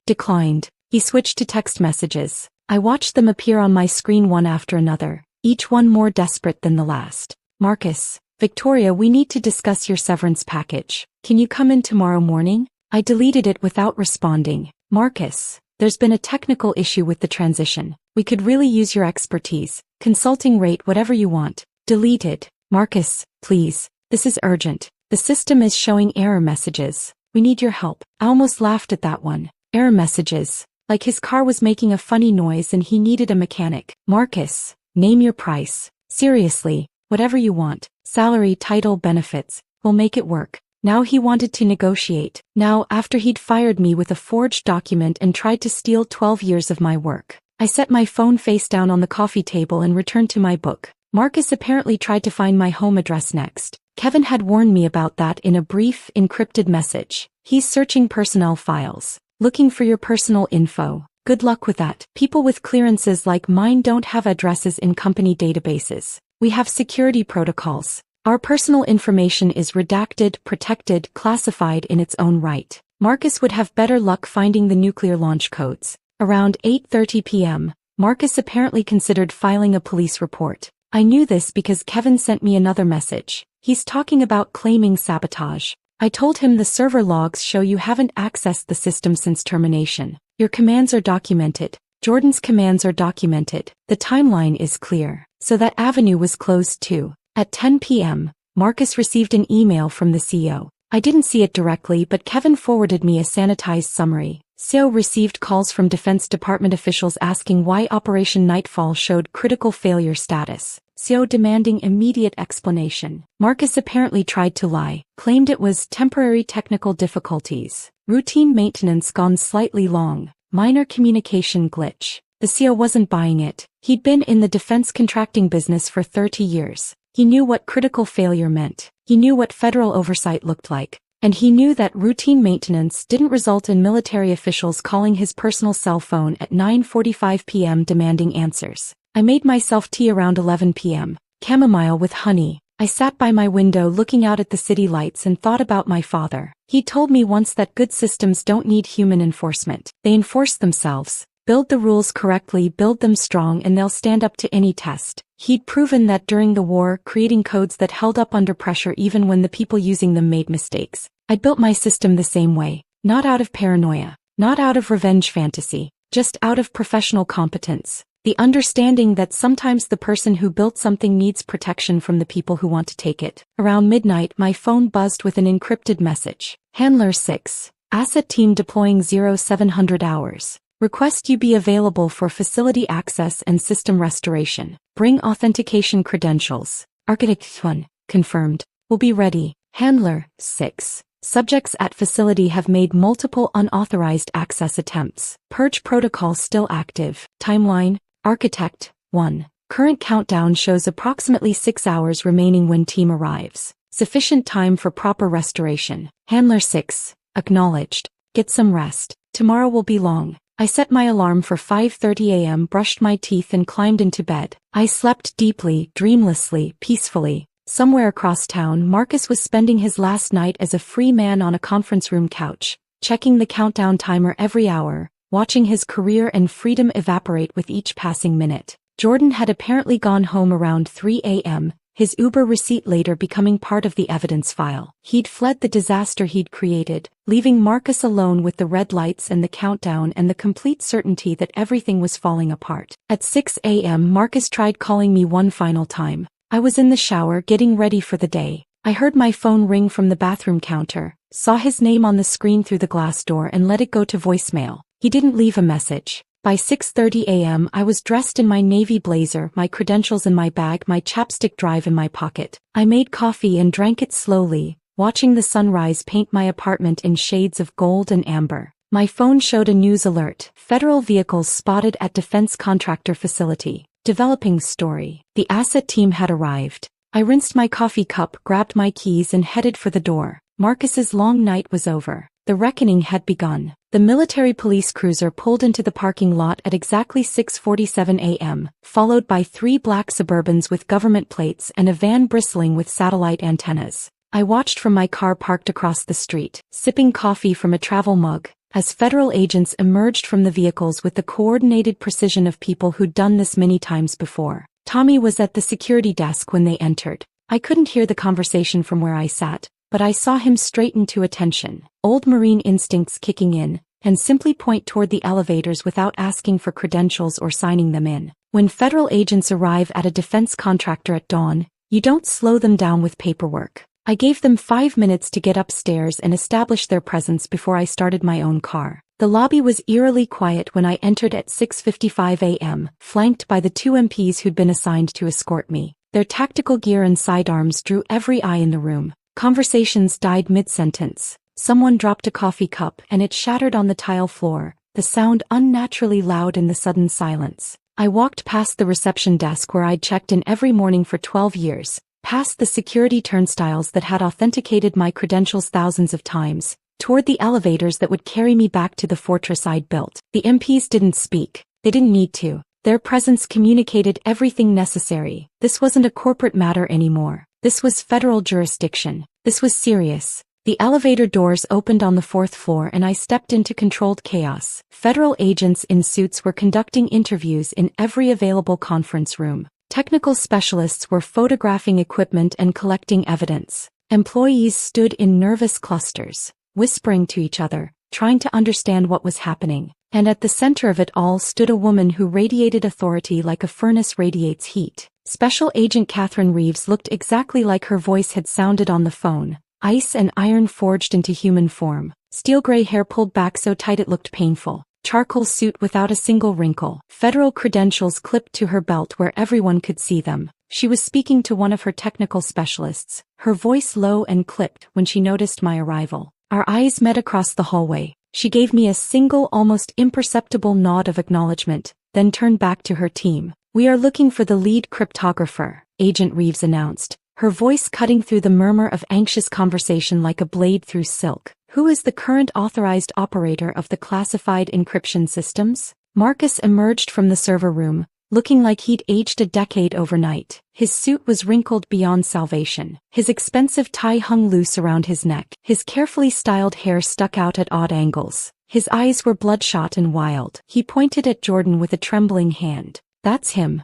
Speaker 1: Declined. He switched to text messages. I watched them appear on my screen one after another, each one more desperate than the last. "Marcus, Victoria, we need to discuss your severance package. Can you come in tomorrow morning?" I deleted it without responding. "Marcus, there's been a technical issue with the transition. We could really use your expertise. Consulting rate, whatever you want." Deleted. "Marcus, please, this is urgent. The system is showing error messages. We need your help." I almost laughed at that one. Error messages. Like his car was making a funny noise and he needed a mechanic. "Marcus, name your price. Seriously, whatever you want. Salary, title, benefits. We'll make it work." Now he wanted to negotiate. Now, after he'd fired me with a forged document and tried to steal 12 years of my work. I set my phone face down on the coffee table and returned to my book. Marcus apparently tried to find my home address next. Kevin had warned me about that in a brief, encrypted message. "He's searching personnel files. Looking for your personal info. Good luck with that. People with clearances like mine don't have addresses in company databases. We have security protocols. Our personal information is redacted, protected, classified in its own right." Marcus would have better luck finding the nuclear launch codes. Around 8:30 p.m., Marcus apparently considered filing a police report. I knew this because Kevin sent me another message. He's talking about claiming sabotage. I told him the server logs show you haven't accessed the system since termination. Your commands are documented. Jordan's commands are documented. The timeline is clear. So that avenue was closed too. At 10 p.m., Marcus received an email from the CEO. I didn't see it directly, but Kevin forwarded me a sanitized summary. CEO received calls from Defense Department officials asking why Operation Nightfall showed critical failure status. CEO demanding immediate explanation. Marcus apparently tried to lie, claimed it was temporary technical difficulties. Routine maintenance gone slightly long. Minor communication glitch. The CEO wasn't buying it. He'd been in the defense contracting business for 30 years. He knew what critical failure meant. He knew what federal oversight looked like. And he knew that routine maintenance didn't result in military officials calling his personal cell phone at 9:45 p.m. demanding answers. I made myself tea around 11 p.m. Chamomile with honey. I sat by my window looking out at the city lights and thought about my father. He told me once that good systems don't need human enforcement. They enforce themselves. Build the rules correctly, build them strong, and they'll stand up to any test. He'd proven that during the war, creating codes that held up under pressure even when the people using them made mistakes. I'd built my system the same way. Not out of paranoia. Not out of revenge fantasy. Just out of professional competence. The understanding that sometimes the person who built something needs protection from the people who want to take it. Around midnight, my phone buzzed with an encrypted message. Handler 6. Asset team deploying 0700 hours. Request you be available for facility access and system restoration. Bring authentication credentials. Architect 1. Confirmed. Will be ready. Handler 6. Subjects at facility have made multiple unauthorized access attempts. Purge protocol still active. Timeline. Architect 1. Current countdown shows approximately 6 hours remaining when team arrives. Sufficient time for proper restoration. Handler 6. Acknowledged. Get some rest. Tomorrow will be long. I set my alarm for 5:30 a.m., brushed my teeth and climbed into bed. I slept deeply, dreamlessly, peacefully. Somewhere across town, Marcus was spending his last night as a free man on a conference room couch, checking the countdown timer every hour, watching his career and freedom evaporate with each passing minute. Jordan had apparently gone home around 3 a.m., his Uber receipt later becoming part of the evidence file. He'd fled the disaster he'd created, leaving Marcus alone with the red lights and the countdown and the complete certainty that everything was falling apart. At 6 a.m., Marcus tried calling me one final time. I was in the shower getting ready for the day. I heard my phone ring from the bathroom counter, saw his name on the screen through the glass door and let it go to voicemail. He didn't leave a message. By 6:30 a.m. I was dressed in my navy blazer, my credentials in my bag, my chapstick drive in my pocket. I made coffee and drank it slowly, watching the sunrise paint my apartment in shades of gold and amber. My phone showed a news alert. Federal vehicles spotted at defense contractor facility. Developing story. The asset team had arrived. I rinsed my coffee cup, grabbed my keys and headed for the door. Marcus's long night was over. The reckoning had begun. The military police cruiser pulled into the parking lot at exactly 6:47 a.m., followed by 3 black Suburbans with government plates and a van bristling with satellite antennas. I watched from my car parked across the street, sipping coffee from a travel mug, as federal agents emerged from the vehicles with the coordinated precision of people who'd done this many times before. Tommy was at the security desk when they entered. I couldn't hear the conversation from where I sat, but I saw him straighten to attention, old Marine instincts kicking in, and simply point toward the elevators without asking for credentials or signing them in. When federal agents arrive at a defense contractor at dawn, you don't slow them down with paperwork. I gave them 5 minutes to get upstairs and establish their presence before I started my own car. The lobby was eerily quiet when I entered at 6:55 a.m., flanked by the 2 MPs who'd been assigned to escort me. Their tactical gear and sidearms drew every eye in the room. Conversations died mid-sentence. Someone dropped a coffee cup and it shattered on the tile floor, the sound unnaturally loud in the sudden silence. I walked past the reception desk where I'd checked in every morning for 12 years, past the security turnstiles that had authenticated my credentials thousands of times, toward the elevators that would carry me back to the fortress I'd built. The MPs didn't speak. They didn't need to. Their presence communicated everything necessary. This wasn't a corporate matter anymore. This was federal jurisdiction. This was serious. The elevator doors opened on the 4th floor and I stepped into controlled chaos. Federal agents in suits were conducting interviews in every available conference room. Technical specialists were photographing equipment and collecting evidence. Employees stood in nervous clusters, whispering to each other, trying to understand what was happening. And at the center of it all stood a woman who radiated authority like a furnace radiates heat. Special Agent Catherine Reeves looked exactly like her voice had sounded on the phone. Ice and iron forged into human form. Steel gray hair pulled back so tight it looked painful. Charcoal suit without a single wrinkle. Federal credentials clipped to her belt where everyone could see them. She was speaking to one of her technical specialists, her voice low and clipped when she noticed my arrival. Our eyes met across the hallway. She gave me a single, almost imperceptible nod of acknowledgement, then turned back to her team. "We are looking for the lead cryptographer," Agent Reeves announced, her voice cutting through the murmur of anxious conversation like a blade through silk. "Who is the current authorized operator of the classified encryption systems?" Marcus emerged from the server room, looking like he'd aged a decade overnight. His suit was wrinkled beyond salvation. His expensive tie hung loose around his neck. His carefully styled hair stuck out at odd angles. His eyes were bloodshot and wild. He pointed at Jordan with a trembling hand. "That's him.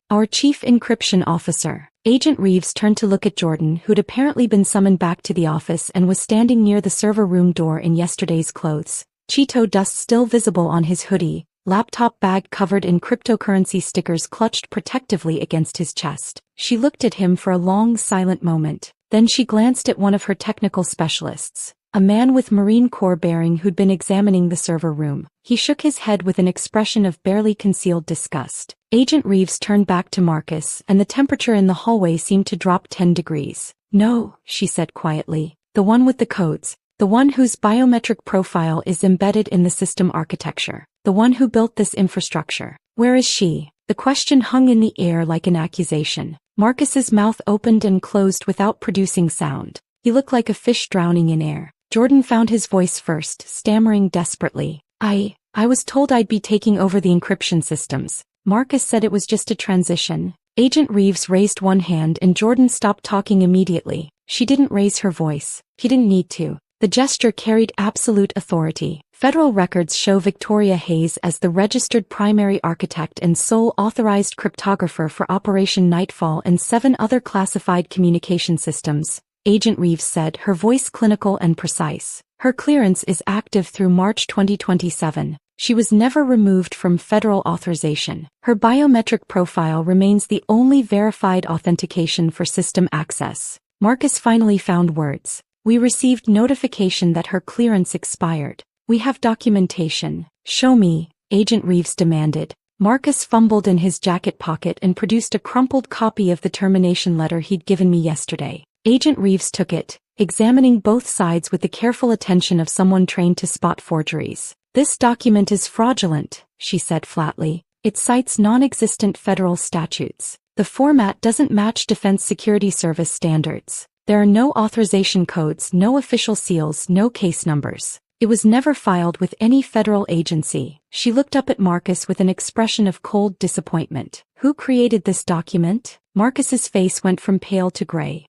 Speaker 1: Our chief encryption officer." Agent Reeves turned to look at Jordan, who'd apparently been summoned back to the office and was standing near the server room door in yesterday's clothes. Cheeto dust still visible on his hoodie, laptop bag covered in cryptocurrency stickers clutched protectively against his chest. She looked at him for a long silent moment. Then she glanced at one of her technical specialists, a man with Marine Corps bearing who'd been examining the server room. He shook his head with an expression of barely concealed disgust. Agent Reeves turned back to Marcus, and the temperature in the hallway seemed to drop 10 degrees. "No," she said quietly. "The one with the codes. The one whose biometric profile is embedded in the system architecture. The one who built this infrastructure. Where is she?" The question hung in the air like an accusation. Marcus's mouth opened and closed without producing sound. He looked like a fish drowning in air. Jordan found his voice first, stammering desperately. I was told I'd be taking over the encryption systems. Marcus said it was just a transition." Agent Reeves raised one hand and Jordan stopped talking immediately. She didn't raise her voice. He didn't need to. The gesture carried absolute authority. Federal records show Victoria Hayes as the registered primary architect and sole authorized cryptographer for Operation Nightfall and 7 other classified communication systems, Agent Reeves said, her voice clinical and precise. "Her clearance is active through March 2027. She was never removed from federal authorization. Her biometric profile remains the only verified authentication for system access." Marcus finally found words. "We received notification that her clearance expired. We have documentation." "Show me," Agent Reeves demanded. Marcus fumbled in his jacket pocket and produced a crumpled copy of the termination letter he'd given me yesterday. Agent Reeves took it, examining both sides with the careful attention of someone trained to spot forgeries. "This document is fraudulent," she said flatly. "It cites non-existent federal statutes. The format doesn't match Defense Security Service standards. There are no authorization codes, no official seals, no case numbers. It was never filed with any federal agency." She looked up at Marcus with an expression of cold disappointment. "Who created this document?" Marcus's face went from pale to gray.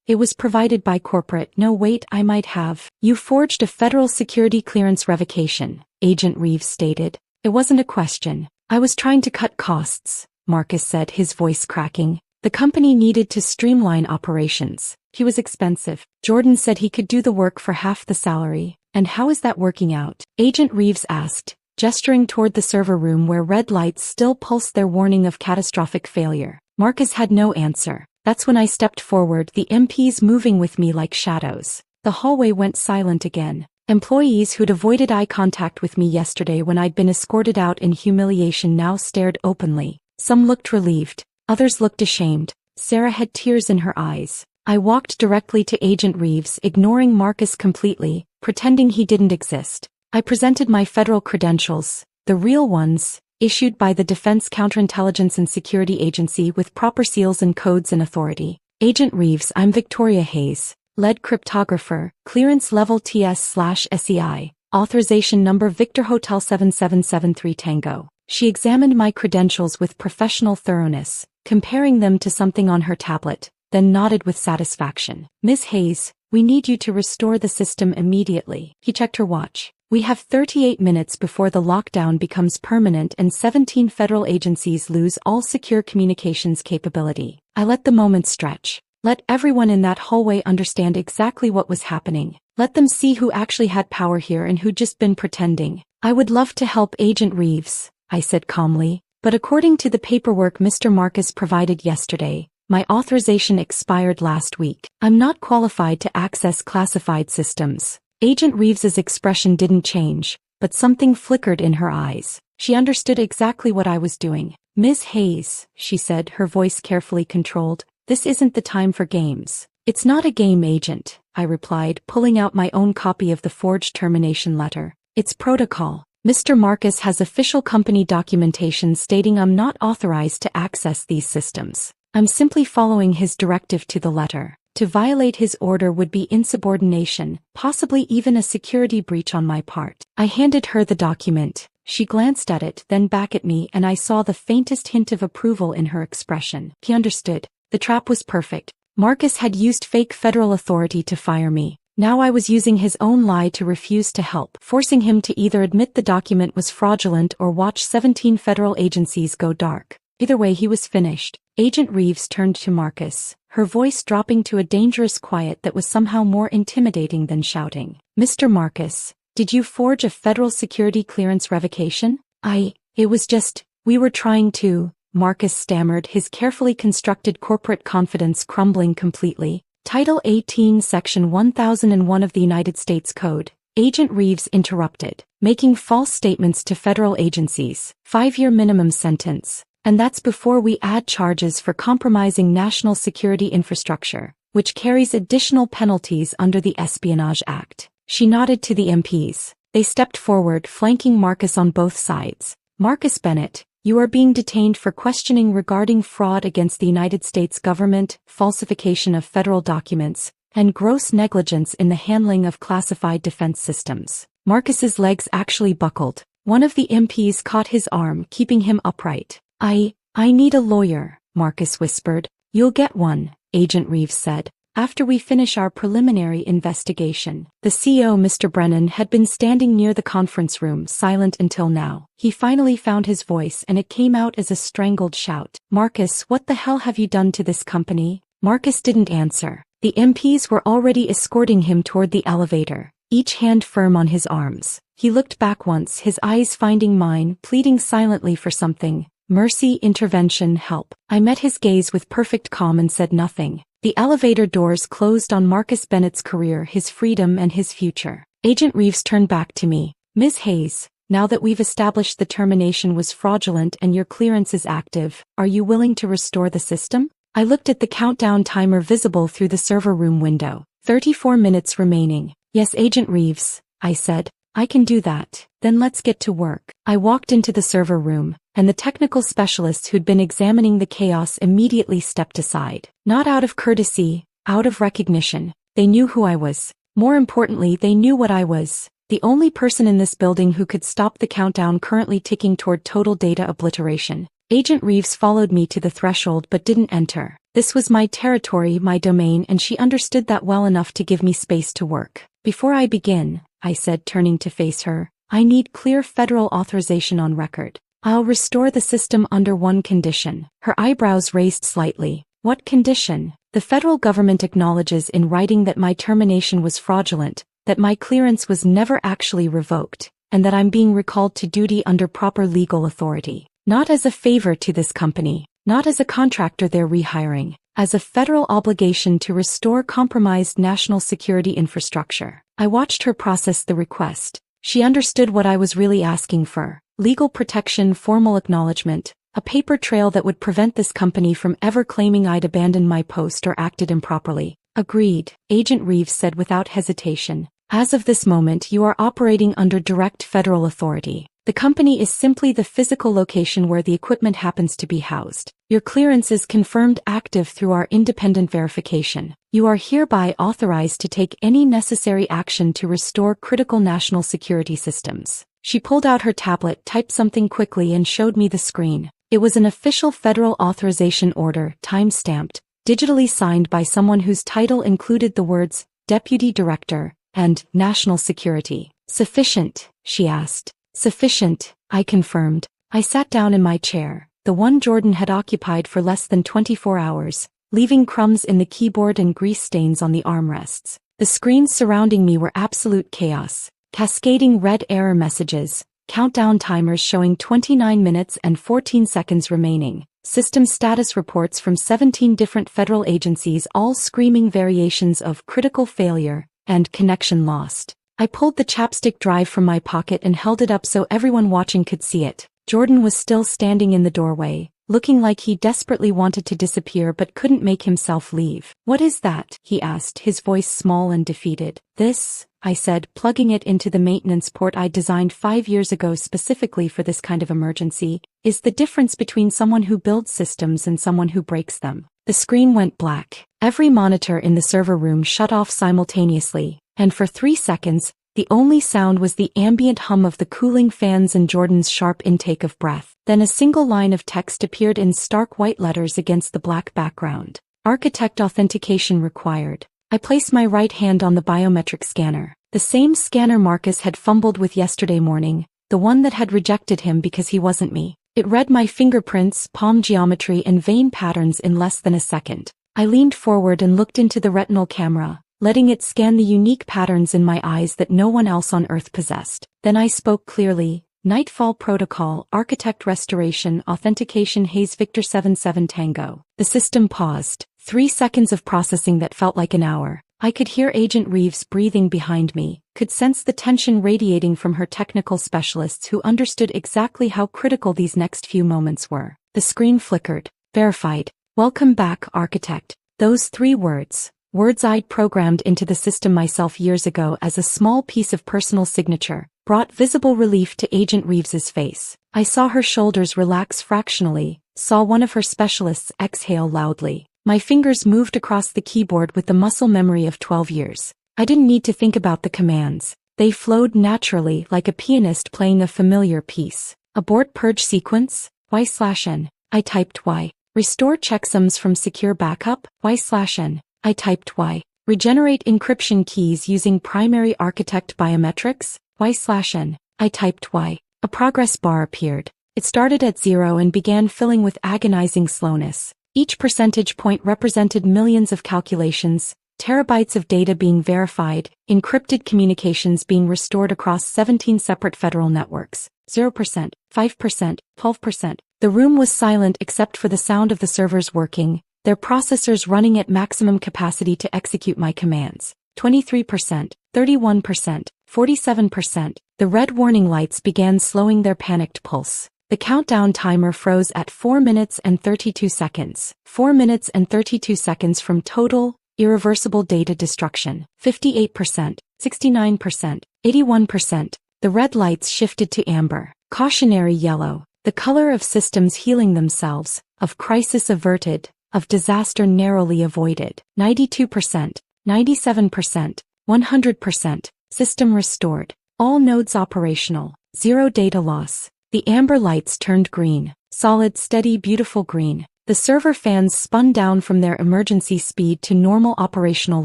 Speaker 1: It was provided by corporate." "No, wait, I might have." "You forged a federal security clearance revocation," Agent Reeves stated. "It wasn't a question. I was trying to cut costs," Marcus said, his voice cracking. "The company needed to streamline operations. He was expensive. Jordan said he could do the work for half the salary." "And how is that working out?" Agent Reeves asked, gesturing toward the server room where red lights still pulsed their warning of catastrophic failure. Marcus had no answer. That's when I stepped forward, the MPs moving with me like shadows. The hallway went silent again. Employees who'd avoided eye contact with me yesterday when I'd been escorted out in humiliation now stared openly. Some looked relieved. Others looked ashamed. Sarah had tears in her eyes. I walked directly to Agent Reeves, ignoring Marcus completely, pretending he didn't exist. I presented my federal credentials, the real ones, issued by the Defense Counterintelligence and Security Agency with proper seals and codes and authority. "Agent Reeves, I'm Victoria Hayes, lead cryptographer, clearance level TS/SEI, authorization number Victor Hotel 7773 Tango." She examined my credentials with professional thoroughness, comparing them to something on her tablet, then nodded with satisfaction. "Ms. Hayes, we need you to restore the system immediately." He checked her watch. "We have 38 minutes before the lockdown becomes permanent and 17 federal agencies lose all secure communications capability." I let the moment stretch. Let everyone in that hallway understand exactly what was happening. Let them see who actually had power here and who'd just been pretending. "I would love to help Agent Reeves," I said calmly, "but according to the paperwork Mr. Marcus provided yesterday, my authorization expired last week. I'm not qualified to access classified systems." Agent Reeves's expression didn't change, but something flickered in her eyes. She understood exactly what I was doing. "Ms. Hayes," she said, her voice carefully controlled, "this isn't the time for games." "It's not a game, Agent," I replied, pulling out my own copy of the forged termination letter. "It's protocol. Mr. Marcus has official company documentation stating I'm not authorized to access these systems. I'm simply following his directive to the letter. To violate his order would be insubordination, possibly even a security breach on my part." I handed her the document. She glanced at it, then back at me, and I saw the faintest hint of approval in her expression. He understood. The trap was perfect. Marcus had used fake federal authority to fire me. Now I was using his own lie to refuse to help, forcing him to either admit the document was fraudulent or watch 17 federal agencies go dark. Either way, he was finished. Agent Reeves turned to Marcus, her voice dropping to a dangerous quiet that was somehow more intimidating than shouting. "Mr. Marcus, did you forge a federal security clearance revocation?" It was just, we were trying to," Marcus stammered, his carefully constructed corporate confidence crumbling completely. "Title 18 Section 1001 of the United States Code," Agent Reeves interrupted. "Making false statements to federal agencies. 5-year minimum sentence. And that's before we add charges for compromising national security infrastructure, which carries additional penalties under the Espionage Act." She nodded to the MPs. They stepped forward, flanking Marcus on both sides. "Marcus Bennett, you are being detained for questioning regarding fraud against the United States government, falsification of federal documents, and gross negligence in the handling of classified defense systems." Marcus's legs actually buckled. One of the MPs caught his arm, keeping him upright. I need a lawyer," Marcus whispered. "You'll get one," Agent Reeves said, "after we finish our preliminary investigation." The CEO, Mr. Brennan, had been standing near the conference room, silent until now. He finally found his voice, and it came out as a strangled shout. "Marcus, what the hell have you done to this company?" Marcus didn't answer. The MPs were already escorting him toward the elevator, each hand firm on his arms. He looked back once, his eyes finding mine, pleading silently for something. Mercy, intervention, help. I met his gaze with perfect calm and said nothing. The elevator doors closed on Marcus Bennett's career, his freedom, and his future. Agent Reeves turned back to me. "Ms. Hayes, Now that we've established the termination was fraudulent and your clearance is active, are you willing to restore the system? I looked at the countdown timer visible through the server room window. 34 minutes remaining. Yes, Agent Reeves, I said. I can do that. Then let's get to work. I walked into the server room, and the technical specialists who'd been examining the chaos immediately stepped aside. Not out of courtesy, out of recognition. They knew who I was. More importantly, they knew what I was. The only person in this building who could stop the countdown currently ticking toward total data obliteration. Agent Reeves followed me to the threshold but didn't enter. This was my territory, my domain, and she understood that well enough to give me space to work. Before I begin, I said, turning to face her, I need clear federal authorization on record. I'll restore the system under one condition. Her eyebrows raised slightly. What condition? The federal government acknowledges in writing that my termination was fraudulent, that my clearance was never actually revoked, and that I'm being recalled to duty under proper legal authority. Not as a favor to this company, not as a contractor they're rehiring, as a federal obligation to restore compromised national security infrastructure. I watched her process the request. She understood what I was really asking for: legal protection, formal acknowledgement, a paper trail that would prevent this company from ever claiming I'd abandoned my post or acted improperly. Agreed, Agent Reeves said without hesitation. As of this moment, you are operating under direct federal authority. The company is simply the physical location where the equipment happens to be housed. Your clearance is confirmed active through our independent verification. You are hereby authorized to take any necessary action to restore critical national security systems. She pulled out her tablet, typed something quickly, and showed me the screen. It was an official federal authorization order, time-stamped, digitally signed by someone whose title included the words Deputy Director and National Security. Sufficient? She asked. Sufficient, I confirmed. I sat down in my chair, the one Jordan had occupied for less than 24 hours, leaving crumbs in the keyboard and grease stains on the armrests. The screens surrounding me were absolute chaos, cascading red error messages, countdown timers showing 29 minutes and 14 seconds remaining, system status reports from 17 different federal agencies, all screaming variations of critical failure and connection lost. I pulled the chapstick drive from my pocket and held it up so everyone watching could see it. Jordan was still standing in the doorway, looking like he desperately wanted to disappear but couldn't make himself leave. What is that? He asked, his voice small and defeated. This, I said, plugging it into the maintenance port I designed 5 years ago specifically for this kind of emergency, is the difference between someone who builds systems and someone who breaks them. The screen went black. Every monitor in the server room shut off simultaneously, and for 3 seconds, the only sound was the ambient hum of the cooling fans and Jordan's sharp intake of breath. Then a single line of text appeared in stark white letters against the black background. Architect authentication required. I placed my right hand on the biometric scanner. The same scanner Marcus had fumbled with yesterday morning, the one that had rejected him because he wasn't me. It read my fingerprints, palm geometry, and vein patterns in less than a second. I leaned forward and looked into the retinal camera, letting it scan the unique patterns in my eyes that no one else on Earth possessed. Then I spoke clearly. Nightfall Protocol, Architect Restoration, Authentication Hayes Victor 77 Tango. The system paused. 3 seconds of processing that felt like an hour. I could hear Agent Reeves breathing behind me, could sense the tension radiating from her technical specialists who understood exactly how critical these next few moments were. The screen flickered. Verified. Welcome back, Architect. Those 3 words. Words I'd programmed into the system myself years ago as a small piece of personal signature, brought visible relief to Agent Reeves's face. I saw her shoulders relax fractionally, saw one of her specialists exhale loudly. My fingers moved across the keyboard with the muscle memory of 12 years. I didn't need to think about the commands. They flowed naturally like a pianist playing a familiar piece. Abort purge sequence, Y/N. I typed Y. Restore checksums from secure backup, Y/N. I typed Y. Regenerate encryption keys using primary architect biometrics, Y/N. I typed Y. A progress bar appeared. It started at 0 and began filling with agonizing slowness. Each percentage point represented millions of calculations, terabytes of data being verified, encrypted communications being restored across 17 separate federal networks. 0%, 5%, 12%. The room was silent except for the sound of the servers working, their processors running at maximum capacity to execute my commands. 23%, 31%, 47%, The red warning lights began slowing their panicked pulse. The countdown timer froze at 4 minutes and 32 seconds. 4 minutes and 32 seconds from total, irreversible data destruction. 58%, 69%, 81%. The red lights shifted to amber. Cautionary yellow. The color of systems healing themselves, of crisis averted, of disaster narrowly avoided. 92%, 97%, 100%. System restored. All nodes operational. Zero data loss. The amber lights turned green. Solid, steady, beautiful green. The server fans spun down from their emergency speed to normal operational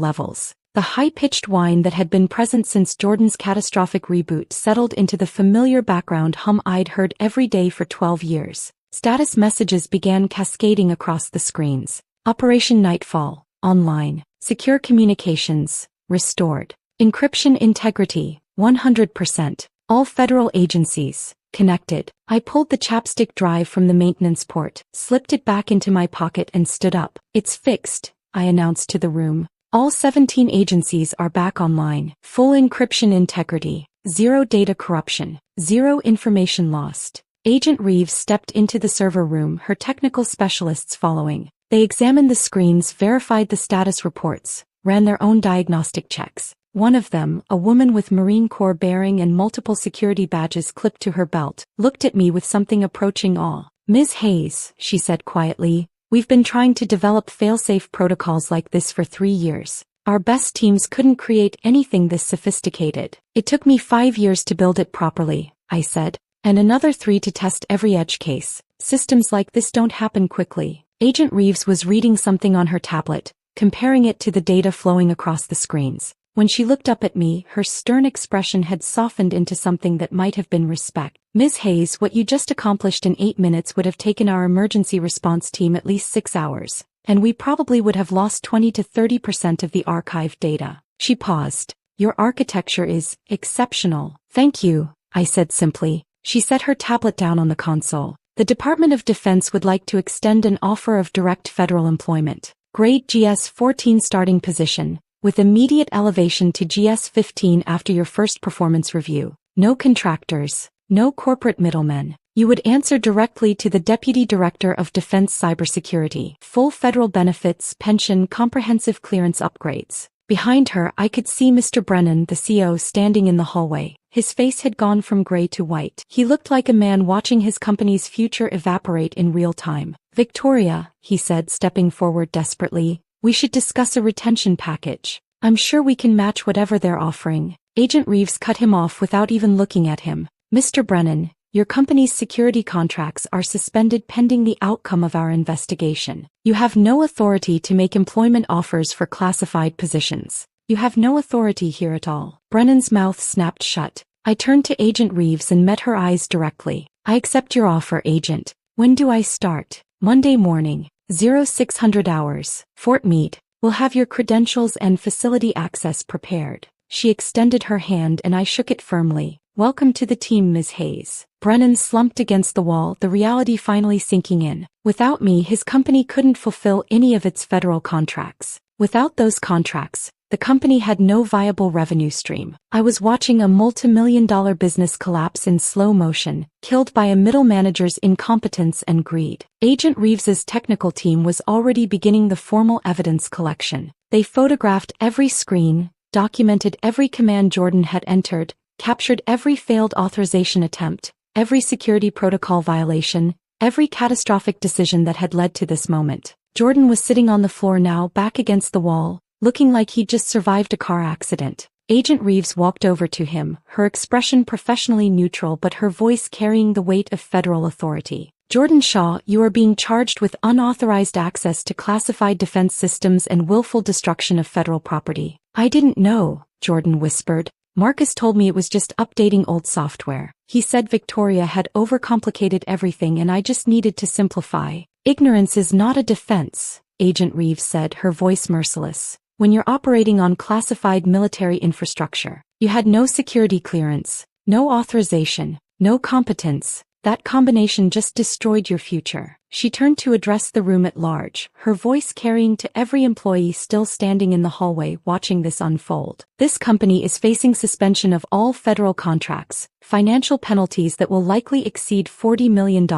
Speaker 1: levels. The high-pitched whine that had been present since Jordan's catastrophic reboot settled into the familiar background hum I'd heard every day for 12 years. Status messages began cascading across the screens. Operation Nightfall, online. Secure communications, restored. Encryption integrity, 100%. All federal agencies, connected. I pulled the chapstick drive from the maintenance port, slipped it back into my pocket and stood up. It's fixed, I announced to the room. All 17 agencies are back online. Full encryption integrity. Zero data corruption. Zero information lost. Agent Reeves stepped into the server room, her technical specialists following. They examined the screens, verified the status reports, ran their own diagnostic checks. One of them, a woman with Marine Corps bearing and multiple security badges clipped to her belt, looked at me with something approaching awe. "Ms. Hayes," she said quietly, "we've been trying to develop fail-safe protocols like this for 3 years. Our best teams couldn't create anything this sophisticated. It took me 5 years to build it properly," I said, "and another 3 to test every edge case. Systems like this don't happen quickly." Agent Reeves was reading something on her tablet, comparing it to the data flowing across the screens. When she looked up at me, her stern expression had softened into something that might have been respect. "Ms. Hayes, what you just accomplished in 8 minutes would have taken our emergency response team at least 6 hours, and we probably would have lost 20 to 30% of the archived data." She paused. "Your architecture is exceptional." "Thank you," I said simply. She set her tablet down on the console. "The Department of Defense would like to extend an offer of direct federal employment. Grade GS-14 starting position, with immediate elevation to GS-15 after your first performance review. No contractors, no corporate middlemen. You would answer directly to the Deputy Director of Defense Cybersecurity. Full federal benefits, pension, comprehensive clearance upgrades." Behind her, I could see Mr. Brennan, the CEO, standing in the hallway. His face had gone from gray to white. He looked like a man watching his company's future evaporate in real time. "Victoria," he said, stepping forward desperately, "we should discuss a retention package. I'm sure we can match whatever they're offering." Agent Reeves cut him off without even looking at him. "Mr. Brennan, your company's security contracts are suspended pending the outcome of our investigation. You have no authority to make employment offers for classified positions. You have no authority here at all." Brennan's mouth snapped shut. I turned to Agent Reeves and met her eyes directly. "I accept your offer, Agent. When do I start?" "Monday morning, 0600 hours, Fort Meade. We'll have your credentials and facility access prepared." She extended her hand and I shook it firmly. "Welcome to the team, Ms. Hayes." Brennan slumped against the wall, the reality finally sinking in. Without me, his company couldn't fulfill any of its federal contracts. Without those contracts, the company had no viable revenue stream. I was watching a multi-million-dollar business collapse in slow motion, killed by a middle manager's incompetence and greed. Agent Reeves's technical team was already beginning the formal evidence collection. They photographed every screen, documented every command Jordan had entered, captured every failed authorization attempt, every security protocol violation, every catastrophic decision that had led to this moment. Jordan was sitting on the floor now, back against the wall, looking like he'd just survived a car accident. Agent Reeves walked over to him, her expression professionally neutral but her voice carrying the weight of federal authority. "Jordan Shaw, you are being charged with unauthorized access to classified defense systems and willful destruction of federal property." "I didn't know," Jordan whispered. "Marcus told me it was just updating old software. He said Victoria had overcomplicated everything and I just needed to simplify." "Ignorance is not a defense," Agent Reeves said, her voice merciless. "When you're operating on classified military infrastructure, you had no security clearance, no authorization, no competence. That combination just destroyed your future. She turned to address the room at large, her voice carrying to every employee still standing in the hallway watching this unfold. This company is facing suspension of all federal contracts, financial penalties that will likely exceed $40 million,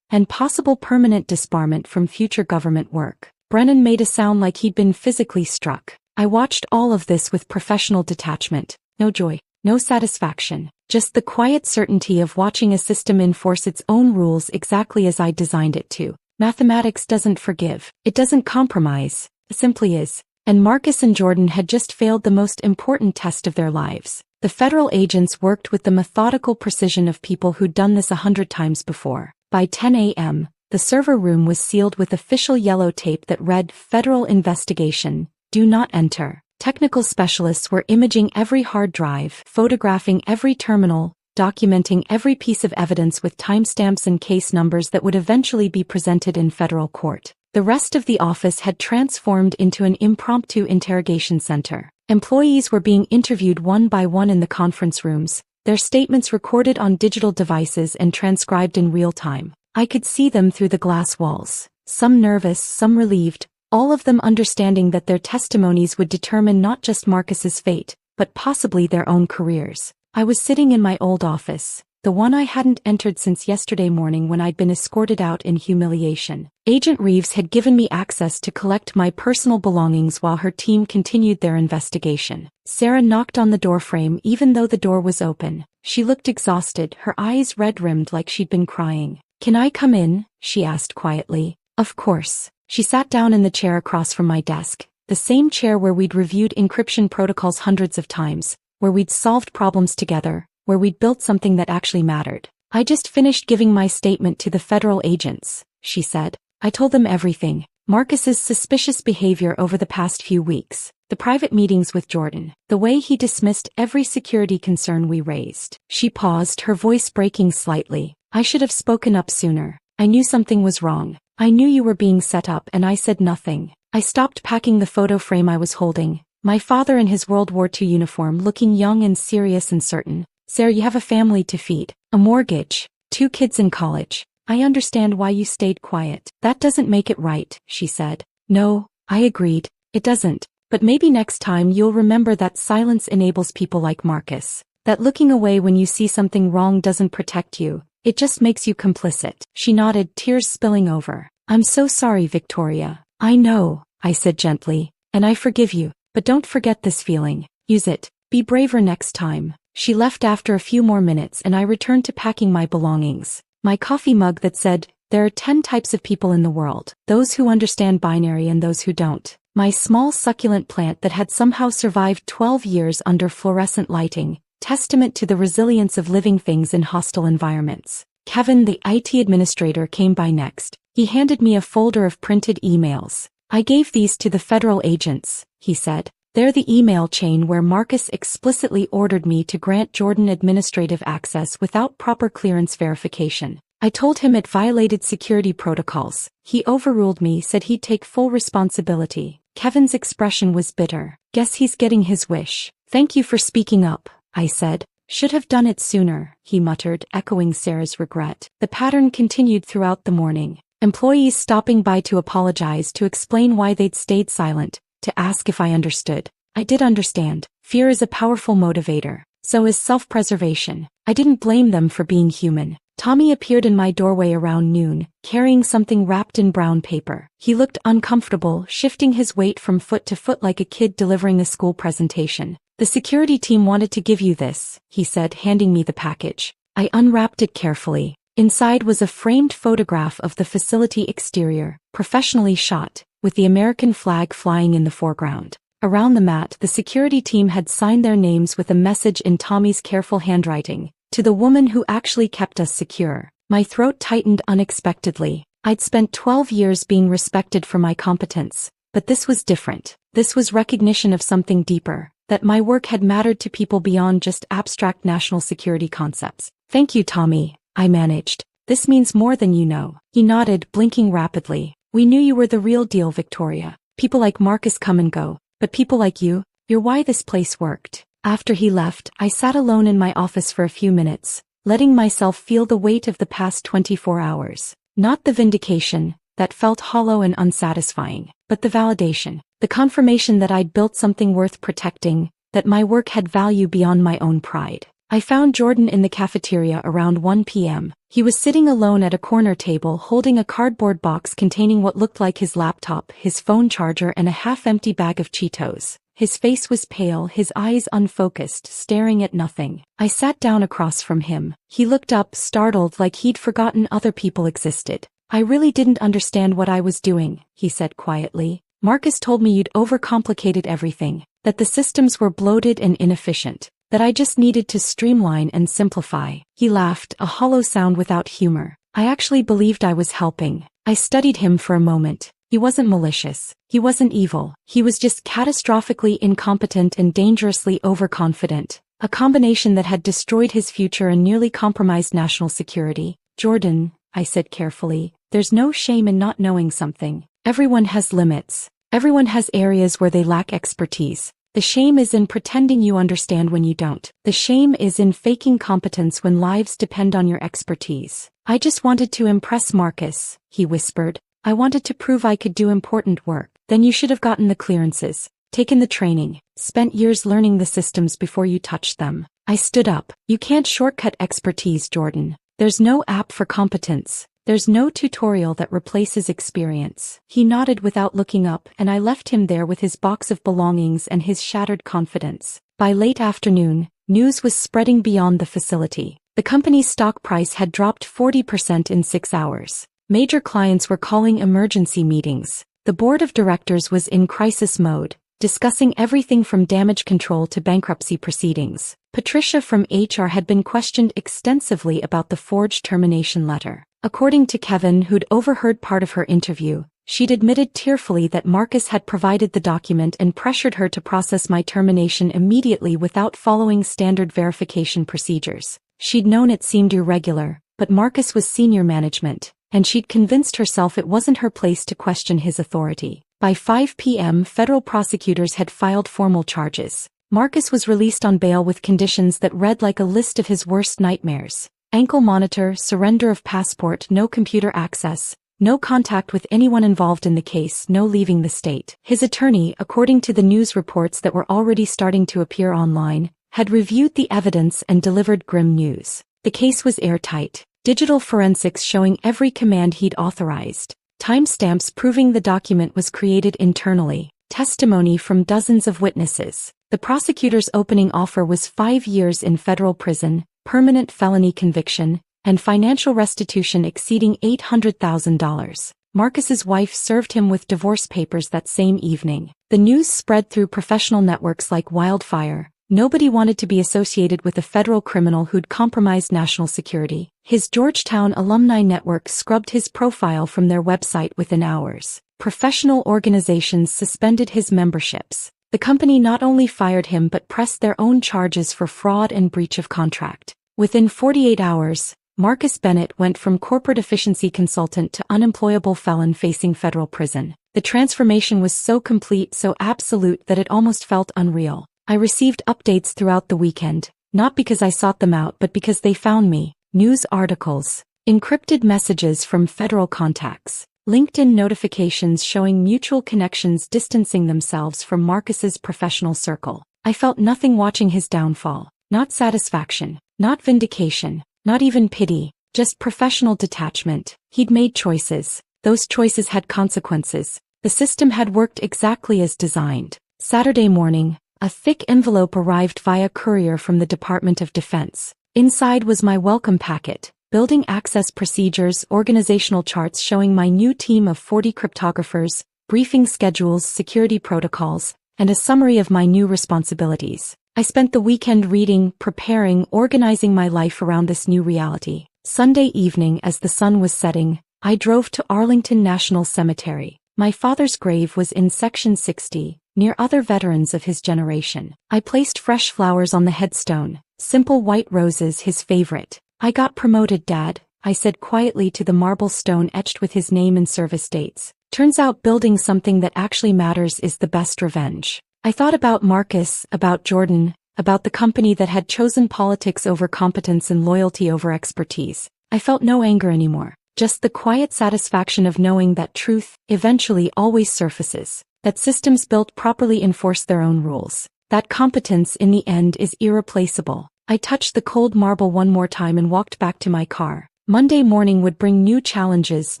Speaker 1: and possible permanent disbarment from future government work. Brennan made a sound like he'd been physically struck. I watched all of this with professional detachment. No joy, no satisfaction, just the quiet certainty of watching a system enforce its own rules exactly as I designed it to. Mathematics doesn't forgive. It doesn't compromise. It simply is. And Marcus and Jordan had just failed the most important test of their lives. The federal agents worked with the methodical precision of people who'd done this 100 times before. By 10 a.m., the server room was sealed with official yellow tape that read, "Federal Investigation. Do not enter." Technical specialists were imaging every hard drive, photographing every terminal, documenting every piece of evidence with timestamps and case numbers that would eventually be presented in federal court. The rest of the office had transformed into an impromptu interrogation center. Employees were being interviewed one by one in the conference rooms, their statements recorded on digital devices and transcribed in real time. I could see them through the glass walls, some nervous, some relieved, all of them understanding that their testimonies would determine not just Marcus's fate, but possibly their own careers. I was sitting in my old office, the one I hadn't entered since yesterday morning when I'd been escorted out in humiliation. Agent Reeves had given me access to collect my personal belongings while her team continued their investigation. Sarah knocked on the doorframe even though the door was open. She looked exhausted, her eyes red-rimmed like she'd been crying. "Can I come in?" she asked quietly. "Of course." She sat down in the chair across from my desk, the same chair where we'd reviewed encryption protocols hundreds of times, where we'd solved problems together, where we'd built something that actually mattered. "I just finished giving my statement to the federal agents," she said. "I told them everything. Marcus's suspicious behavior over the past few weeks, the private meetings with Jordan, the way he dismissed every security concern we raised." She paused, her voice breaking slightly. "I should have spoken up sooner. I knew something was wrong. I knew you were being set up and I said nothing." I stopped packing the photo frame I was holding, my father in his World War II uniform looking young and serious and certain. "Sarah, you have a family to feed, a mortgage, 2 kids in college. I understand why you stayed quiet." "That doesn't make it right," she said. "No," I agreed, "it doesn't. But maybe next time you'll remember that silence enables people like Marcus. That looking away when you see something wrong doesn't protect you. It just makes you complicit." She nodded, tears spilling over. "I'm so sorry, Victoria." "I know," I said gently, "and I forgive you. But don't forget this feeling. Use it. Be braver next time." She left after a few more minutes and I returned to packing my belongings. My coffee mug that said, "There are 10 types of people in the world. Those who understand binary and those who don't." My small succulent plant that had somehow survived 12 years under fluorescent lighting, testament to the resilience of living things in hostile environments. Kevin, the IT administrator, came by next. He handed me a folder of printed emails. "I gave these to the federal agents," he said. "They're the email chain where Marcus explicitly ordered me to grant Jordan administrative access without proper clearance verification. I told him it violated security protocols. He overruled me, said he'd take full responsibility." Kevin's expression was bitter. "Guess he's getting his wish." "Thank you for speaking up," I said. "Should have done it sooner," he muttered, echoing Sarah's regret. The pattern continued throughout the morning. Employees stopping by to apologize, to explain why they'd stayed silent, to ask if I understood. I did understand. Fear is a powerful motivator. So is self-preservation. I didn't blame them for being human. Tommy appeared in my doorway around noon, carrying something wrapped in brown paper. He looked uncomfortable, shifting his weight from foot to foot like a kid delivering a school presentation. "The security team wanted to give you this," he said, handing me the package. I unwrapped it carefully. Inside was a framed photograph of the facility exterior, professionally shot, with the American flag flying in the foreground. Around the mat, the security team had signed their names with a message in Tommy's careful handwriting, "To the woman who actually kept us secure." My throat tightened unexpectedly. I'd spent 12 years being respected for my competence, but this was different. This was recognition of something deeper, that my work had mattered to people beyond just abstract national security concepts. "Thank you, Tommy," I managed. "This means more than you know." He nodded, blinking rapidly. "We knew you were the real deal, Victoria. People like Marcus come and go, but people like you're why this place worked." After he left, I sat alone in my office for a few minutes, letting myself feel the weight of the past 24 hours. Not the vindication, that felt hollow and unsatisfying, but the validation, the confirmation that I'd built something worth protecting, that my work had value beyond my own pride. I found Jordan in the cafeteria around 1 p.m. He was sitting alone at a corner table holding a cardboard box containing what looked like his laptop, his phone charger, and a half-empty bag of Cheetos. His face was pale, his eyes unfocused, staring at nothing. I sat down across from him. He looked up, startled, like he'd forgotten other people existed. "I really didn't understand what I was doing," he said quietly. "Marcus told me you'd overcomplicated everything, that the systems were bloated and inefficient, that I just needed to streamline and simplify." He laughed, a hollow sound without humor. I actually believed I was helping. I studied him for a moment. He wasn't malicious. He wasn't evil. He was just catastrophically incompetent and dangerously overconfident. A combination that had destroyed his future and nearly compromised national security. "Jordan," I said carefully, "there's no shame in not knowing something. Everyone has limits. Everyone has areas where they lack expertise. The shame is in pretending you understand when you don't. The shame is in faking competence when lives depend on your expertise." "I just wanted to impress Marcus," he whispered. "I wanted to prove I could do important work." "Then you should have gotten the clearances, taken the training, spent years learning the systems before you touched them." I stood up. "You can't shortcut expertise, Jordan. There's no app for competence. There's no tutorial that replaces experience." He nodded without looking up, and I left him there with his box of belongings and his shattered confidence. By late afternoon, news was spreading beyond the facility. The company's stock price had dropped 40% in 6 hours. Major clients were calling emergency meetings. The board of directors was in crisis mode, discussing everything from damage control to bankruptcy proceedings. Patricia from HR had been questioned extensively about the forged termination letter. According to Kevin, who'd overheard part of her interview, she'd admitted tearfully that Marcus had provided the document and pressured her to process my termination immediately without following standard verification procedures. She'd known it seemed irregular, but Marcus was senior management, and she'd convinced herself it wasn't her place to question his authority. By 5 p.m., federal prosecutors had filed formal charges. Marcus was released on bail with conditions that read like a list of his worst nightmares. Ankle monitor, surrender of passport, no computer access, no contact with anyone involved in the case, no leaving the state. His attorney, according to the news reports that were already starting to appear online, had reviewed the evidence and delivered grim news. The case was airtight. Digital forensics showing every command he'd authorized. Timestamps proving the document was created internally. Testimony from dozens of witnesses. The prosecutor's opening offer was 5 years in federal prison, permanent felony conviction, and financial restitution exceeding $800,000. Marcus's wife served him with divorce papers that same evening. The news spread through professional networks like wildfire. Nobody wanted to be associated with a federal criminal who'd compromised national security. His Georgetown alumni network scrubbed his profile from their website within hours. Professional organizations suspended his memberships. The company not only fired him but pressed their own charges for fraud and breach of contract. Within 48 hours, Marcus Bennett went from corporate efficiency consultant to unemployable felon facing federal prison. The transformation was so complete, so absolute that it almost felt unreal. I received updates throughout the weekend, not because I sought them out but because they found me. News articles, encrypted messages from federal contacts, LinkedIn notifications showing mutual connections distancing themselves from Marcus's professional circle. I felt nothing watching his downfall. Not satisfaction, not vindication, not even pity, just professional detachment. He'd made choices. Those choices had consequences. The system had worked exactly as designed. Saturday morning, a thick envelope arrived via courier from the Department of Defense. Inside was my welcome packet, building access procedures, organizational charts showing my new team of 40 cryptographers, briefing schedules, security protocols, and a summary of my new responsibilities. I spent the weekend reading, preparing, organizing my life around this new reality. Sunday evening, as the sun was setting, I drove to Arlington National Cemetery. My father's grave was in Section 60, near other veterans of his generation. I placed fresh flowers on the headstone, simple white roses, his favorite. "I got promoted, Dad," I said quietly to the marble stone etched with his name and service dates. Turns out building something that actually matters is the best revenge. I thought about Marcus, about Jordan, about the company that had chosen politics over competence and loyalty over expertise. I felt no anger anymore, just the quiet satisfaction of knowing that truth, eventually, always surfaces, that systems built properly enforce their own rules, that competence in the end is irreplaceable. I touched the cold marble one more time and walked back to my car. Monday morning would bring new challenges,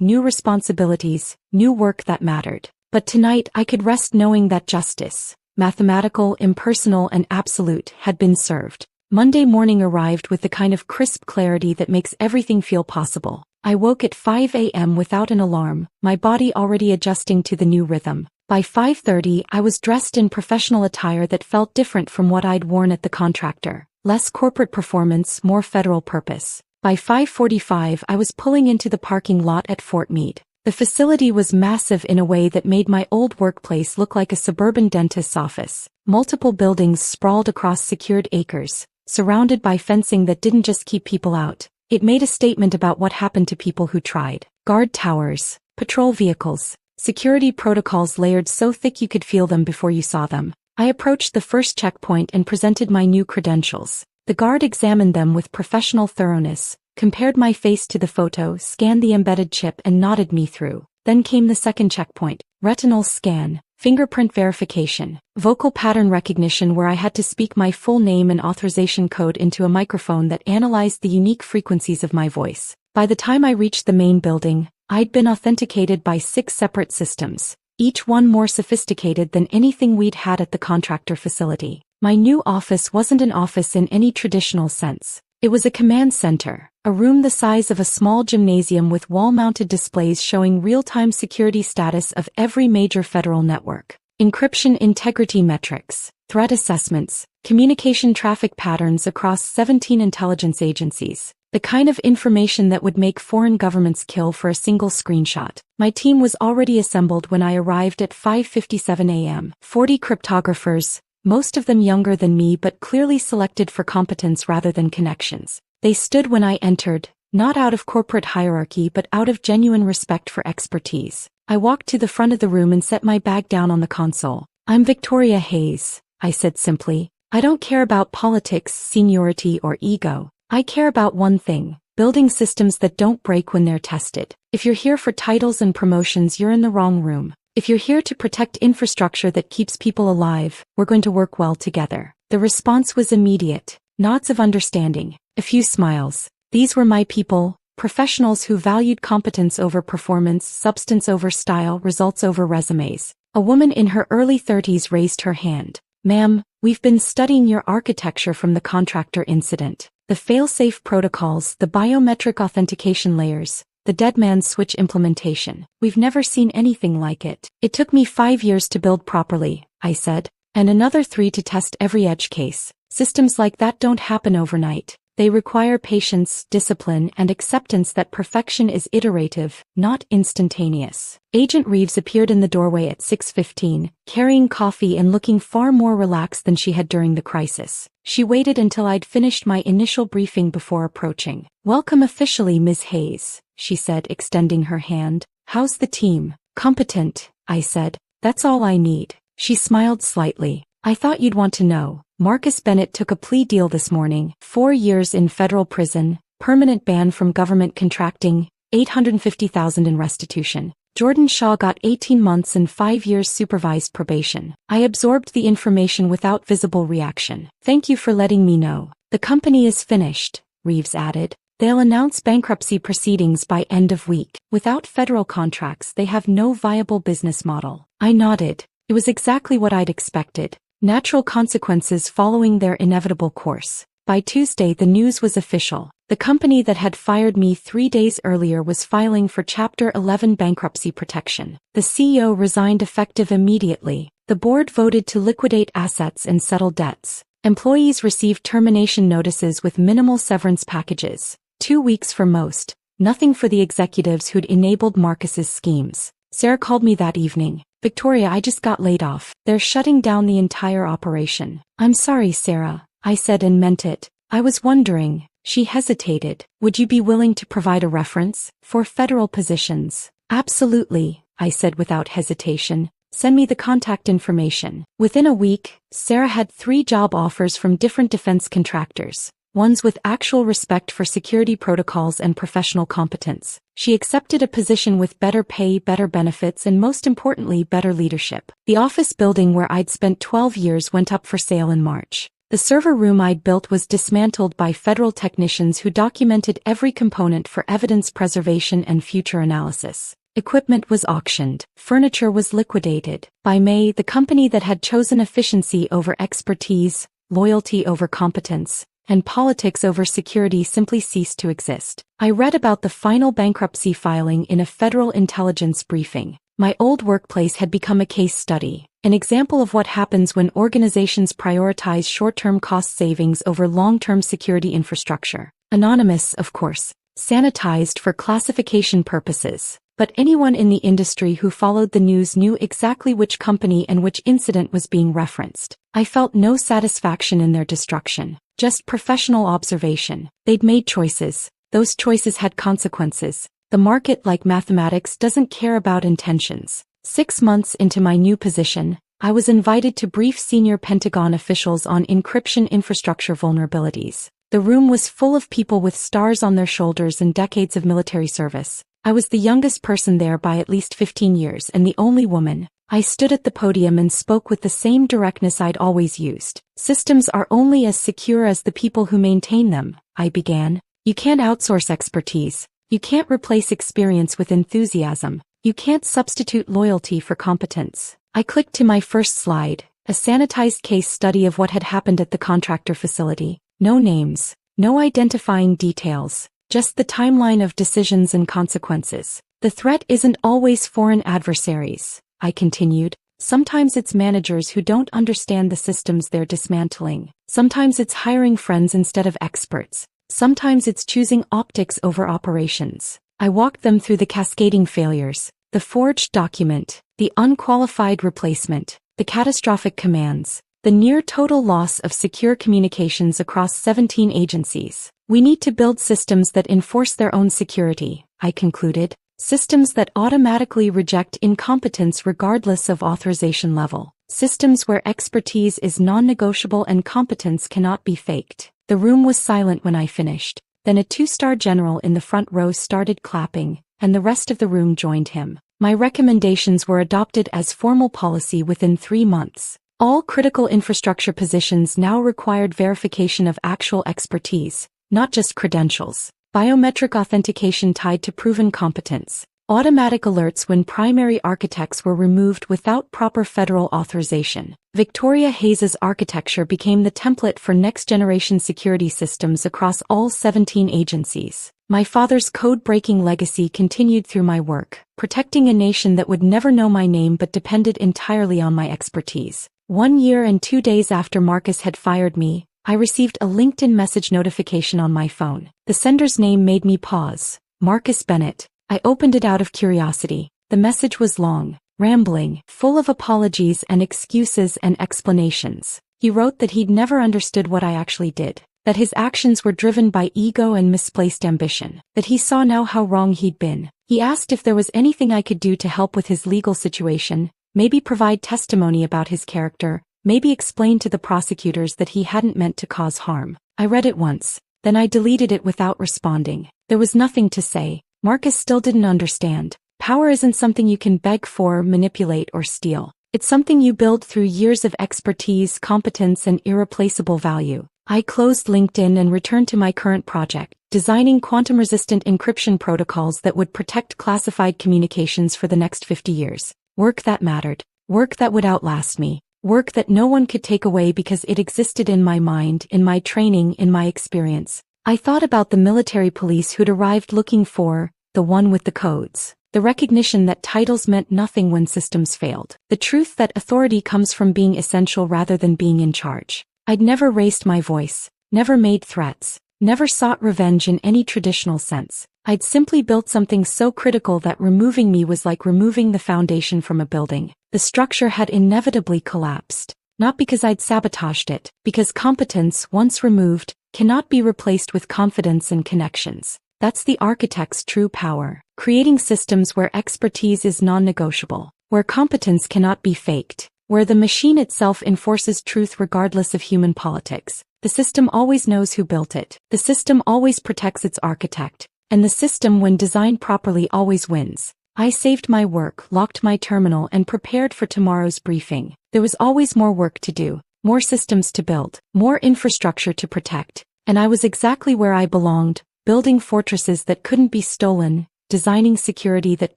Speaker 1: new responsibilities, new work that mattered. But tonight I could rest knowing that justice, mathematical, impersonal, and absolute, had been served. Monday morning arrived with the kind of crisp clarity that makes everything feel possible. I woke at 5 a.m. without an alarm, my body already adjusting to the new rhythm. By 5:30 I was dressed in professional attire that felt different from what I'd worn at the contractor. Less corporate performance, more federal purpose. By 5:45 I was pulling into the parking lot at Fort Meade. The facility was massive in a way that made my old workplace look like a suburban dentist's office. Multiple buildings sprawled across secured acres, surrounded by fencing that didn't just keep people out. It made a statement about what happened to people who tried. Guard towers, patrol vehicles, security protocols layered so thick you could feel them before you saw them. I approached the first checkpoint and presented my new credentials. The guard examined them with professional thoroughness, compared my face to the photo, scanned the embedded chip and nodded me through. Then came the second checkpoint, retinal scan, fingerprint verification, vocal pattern recognition where I had to speak my full name and authorization code into a microphone that analyzed the unique frequencies of my voice. By the time I reached the main building, I'd been authenticated by 6 separate systems, each one more sophisticated than anything we'd had at the contractor facility. My new office wasn't an office in any traditional sense. It was a command center, a room the size of a small gymnasium with wall-mounted displays showing real-time security status of every major federal network. Encryption integrity metrics, threat assessments, communication traffic patterns across 17 intelligence agencies. The kind of information that would make foreign governments kill for a single screenshot. My team was already assembled when I arrived at 5:57 a.m. 40 cryptographers, most of them younger than me but clearly selected for competence rather than connections. They stood when I entered, not out of corporate hierarchy but out of genuine respect for expertise. I walked to the front of the room and set my bag down on the console. "I'm Victoria Hayes," I said simply. "I don't care about politics, seniority, or ego. I care about one thing, building systems that don't break when they're tested. If you're here for titles and promotions, you're in the wrong room. If you're here to protect infrastructure that keeps people alive, we're going to work well together." The response was immediate. Nods of understanding, a few smiles. These were my people, professionals who valued competence over performance, substance over style, results over resumes. A woman in her early 30s raised her hand. "Ma'am, we've been studying your architecture from the contractor incident. The fail-safe protocols, the biometric authentication layers, the dead man's switch implementation. We've never seen anything like it. It took me 5 years to build properly," I said, "and another 3 to test every edge case. Systems like that don't happen overnight. They require patience, discipline, and acceptance that perfection is iterative, not instantaneous." Agent Reeves appeared in the doorway at 6:15, carrying coffee and looking far more relaxed than she had during the crisis. She waited until I'd finished my initial briefing before approaching. "Welcome officially, Ms. Hayes," she said, extending her hand. "How's the team?" "Competent," I said. "That's all I need." She smiled slightly. "I thought you'd want to know. Marcus Bennett took a plea deal this morning, 4 years in federal prison, permanent ban from government contracting, $850,000 in restitution. Jordan Shaw got 18 months and 5 years supervised probation." I absorbed the information without visible reaction. "Thank you for letting me know. The company is finished," Reeves added. "They'll announce bankruptcy proceedings by end of week. Without federal contracts, they have no viable business model." I nodded. It was exactly what I'd expected. Natural consequences following their inevitable course. By Tuesday the news was official. The company that had fired me 3 days earlier was filing for Chapter 11 bankruptcy protection. The CEO resigned effective immediately. The board voted to liquidate assets and settle debts. Employees received termination notices with minimal severance packages. 2 weeks for most. Nothing for the executives who'd enabled Marcus's schemes. Sarah called me that evening. "Victoria, I just got laid off. They're shutting down the entire operation." "I'm sorry, Sarah," I said and meant it. "I was wondering." She hesitated. "Would you be willing to provide a reference for federal positions?" "Absolutely," I said without hesitation. Send me the contact information. Within a week, Sarah had 3 job offers from different defense contractors, ones with actual respect for security protocols and professional competence. She accepted a position with better pay, better benefits, and most importantly, better leadership. The office building where I'd spent 12 years went up for sale in March. The server room I'd built was dismantled by federal technicians who documented every component for evidence preservation and future analysis. Equipment was auctioned. Furniture was liquidated. By May, the company that had chosen efficiency over expertise, loyalty over competence, and politics over security simply ceased to exist. I read about the final bankruptcy filing in a federal intelligence briefing. My old workplace had become a case study, an example of what happens when organizations prioritize short-term cost savings over long-term security infrastructure. Anonymous, of course, sanitized for classification purposes. But anyone in the industry who followed the news knew exactly which company and which incident was being referenced. I felt no satisfaction in their destruction, just professional observation. They'd made choices. Those choices had consequences. The market, like mathematics, doesn't care about intentions. 6 months into my new position, I was invited to brief senior Pentagon officials on encryption infrastructure vulnerabilities. The room was full of people with stars on their shoulders and decades of military service. I was the youngest person there by at least 15 years and the only woman. I stood at the podium and spoke with the same directness I'd always used. Systems are only as secure as the people who maintain them, I began. You can't outsource expertise. You can't replace experience with enthusiasm. You can't substitute loyalty for competence. I clicked to my first slide, a sanitized case study of what had happened at the contractor facility. No names, no identifying details. Just the timeline of decisions and consequences. The threat isn't always foreign adversaries, I continued. Sometimes it's managers who don't understand the systems they're dismantling. Sometimes it's hiring friends instead of experts. Sometimes it's choosing optics over operations. I walked them through the cascading failures, the forged document, the unqualified replacement, the catastrophic commands, the near-total loss of secure communications across 17 agencies. We need to build systems that enforce their own security, I concluded. Systems that automatically reject incompetence regardless of authorization level. Systems where expertise is non-negotiable and competence cannot be faked. The room was silent when I finished. Then a 2-star general in the front row started clapping, and the rest of the room joined him. My recommendations were adopted as formal policy within 3 months. All critical infrastructure positions now required verification of actual expertise, not just credentials. Biometric authentication tied to proven competence. Automatic alerts when primary architects were removed without proper federal authorization. Victoria Hayes's architecture became the template for next-generation security systems across all 17 agencies. My father's code-breaking legacy continued through my work, protecting a nation that would never know my name but depended entirely on my expertise. 1 year and 2 days after Marcus had fired me, I received a LinkedIn message notification on my phone. The sender's name made me pause. Marcus Bennett. I opened it out of curiosity. The message was long, rambling, full of apologies and excuses and explanations. He wrote that he'd never understood what I actually did, that his actions were driven by ego and misplaced ambition, that he saw now how wrong he'd been. He asked if there was anything I could do to help with his legal situation, maybe provide testimony about his character, maybe explain to the prosecutors that he hadn't meant to cause harm. I read it once, then I deleted it without responding. There was nothing to say. Marcus still didn't understand. Power isn't something you can beg for, manipulate, or steal. It's something you build through years of expertise, competence, and irreplaceable value. I closed LinkedIn and returned to my current project, designing quantum-resistant encryption protocols that would protect classified communications for the next 50 years. Work that mattered. Work that would outlast me. Work that no one could take away because it existed in my mind, in my training, in my experience. I thought about the military police who'd arrived looking for the one with the codes. The recognition that titles meant nothing when systems failed. The truth that authority comes from being essential rather than being in charge. I'd never raised my voice, never made threats, never sought revenge in any traditional sense. I'd simply built something so critical that removing me was like removing the foundation from a building. The structure had inevitably collapsed. Not because I'd sabotaged it, because competence, once removed, cannot be replaced with confidence and connections. That's the architect's true power, creating systems where expertise is non-negotiable, where competence cannot be faked, where the machine itself enforces truth regardless of human politics. The system always knows who built it. The system always protects its architect. And the system, when designed properly, always wins. I saved my work, locked my terminal, and prepared for tomorrow's briefing. There was always more work to do, more systems to build, more infrastructure to protect. And I was exactly where I belonged, building fortresses that couldn't be stolen, designing security that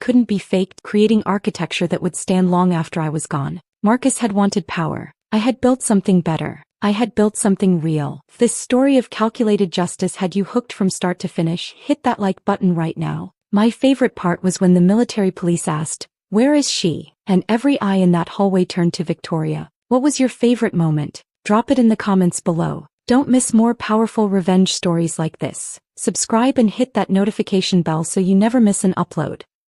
Speaker 1: couldn't be faked, creating architecture that would stand long after I was gone. Marcus had wanted power. I had built something better. I had built something real. If this story of calculated justice had you hooked from start to finish, hit that like button right now. My favorite part was when the military police asked, "Where is she?" And every eye in that hallway turned to Victoria. What was your favorite moment? Drop it in the comments below. Don't miss more powerful revenge stories like this. Subscribe and hit that notification bell so you never miss an upload.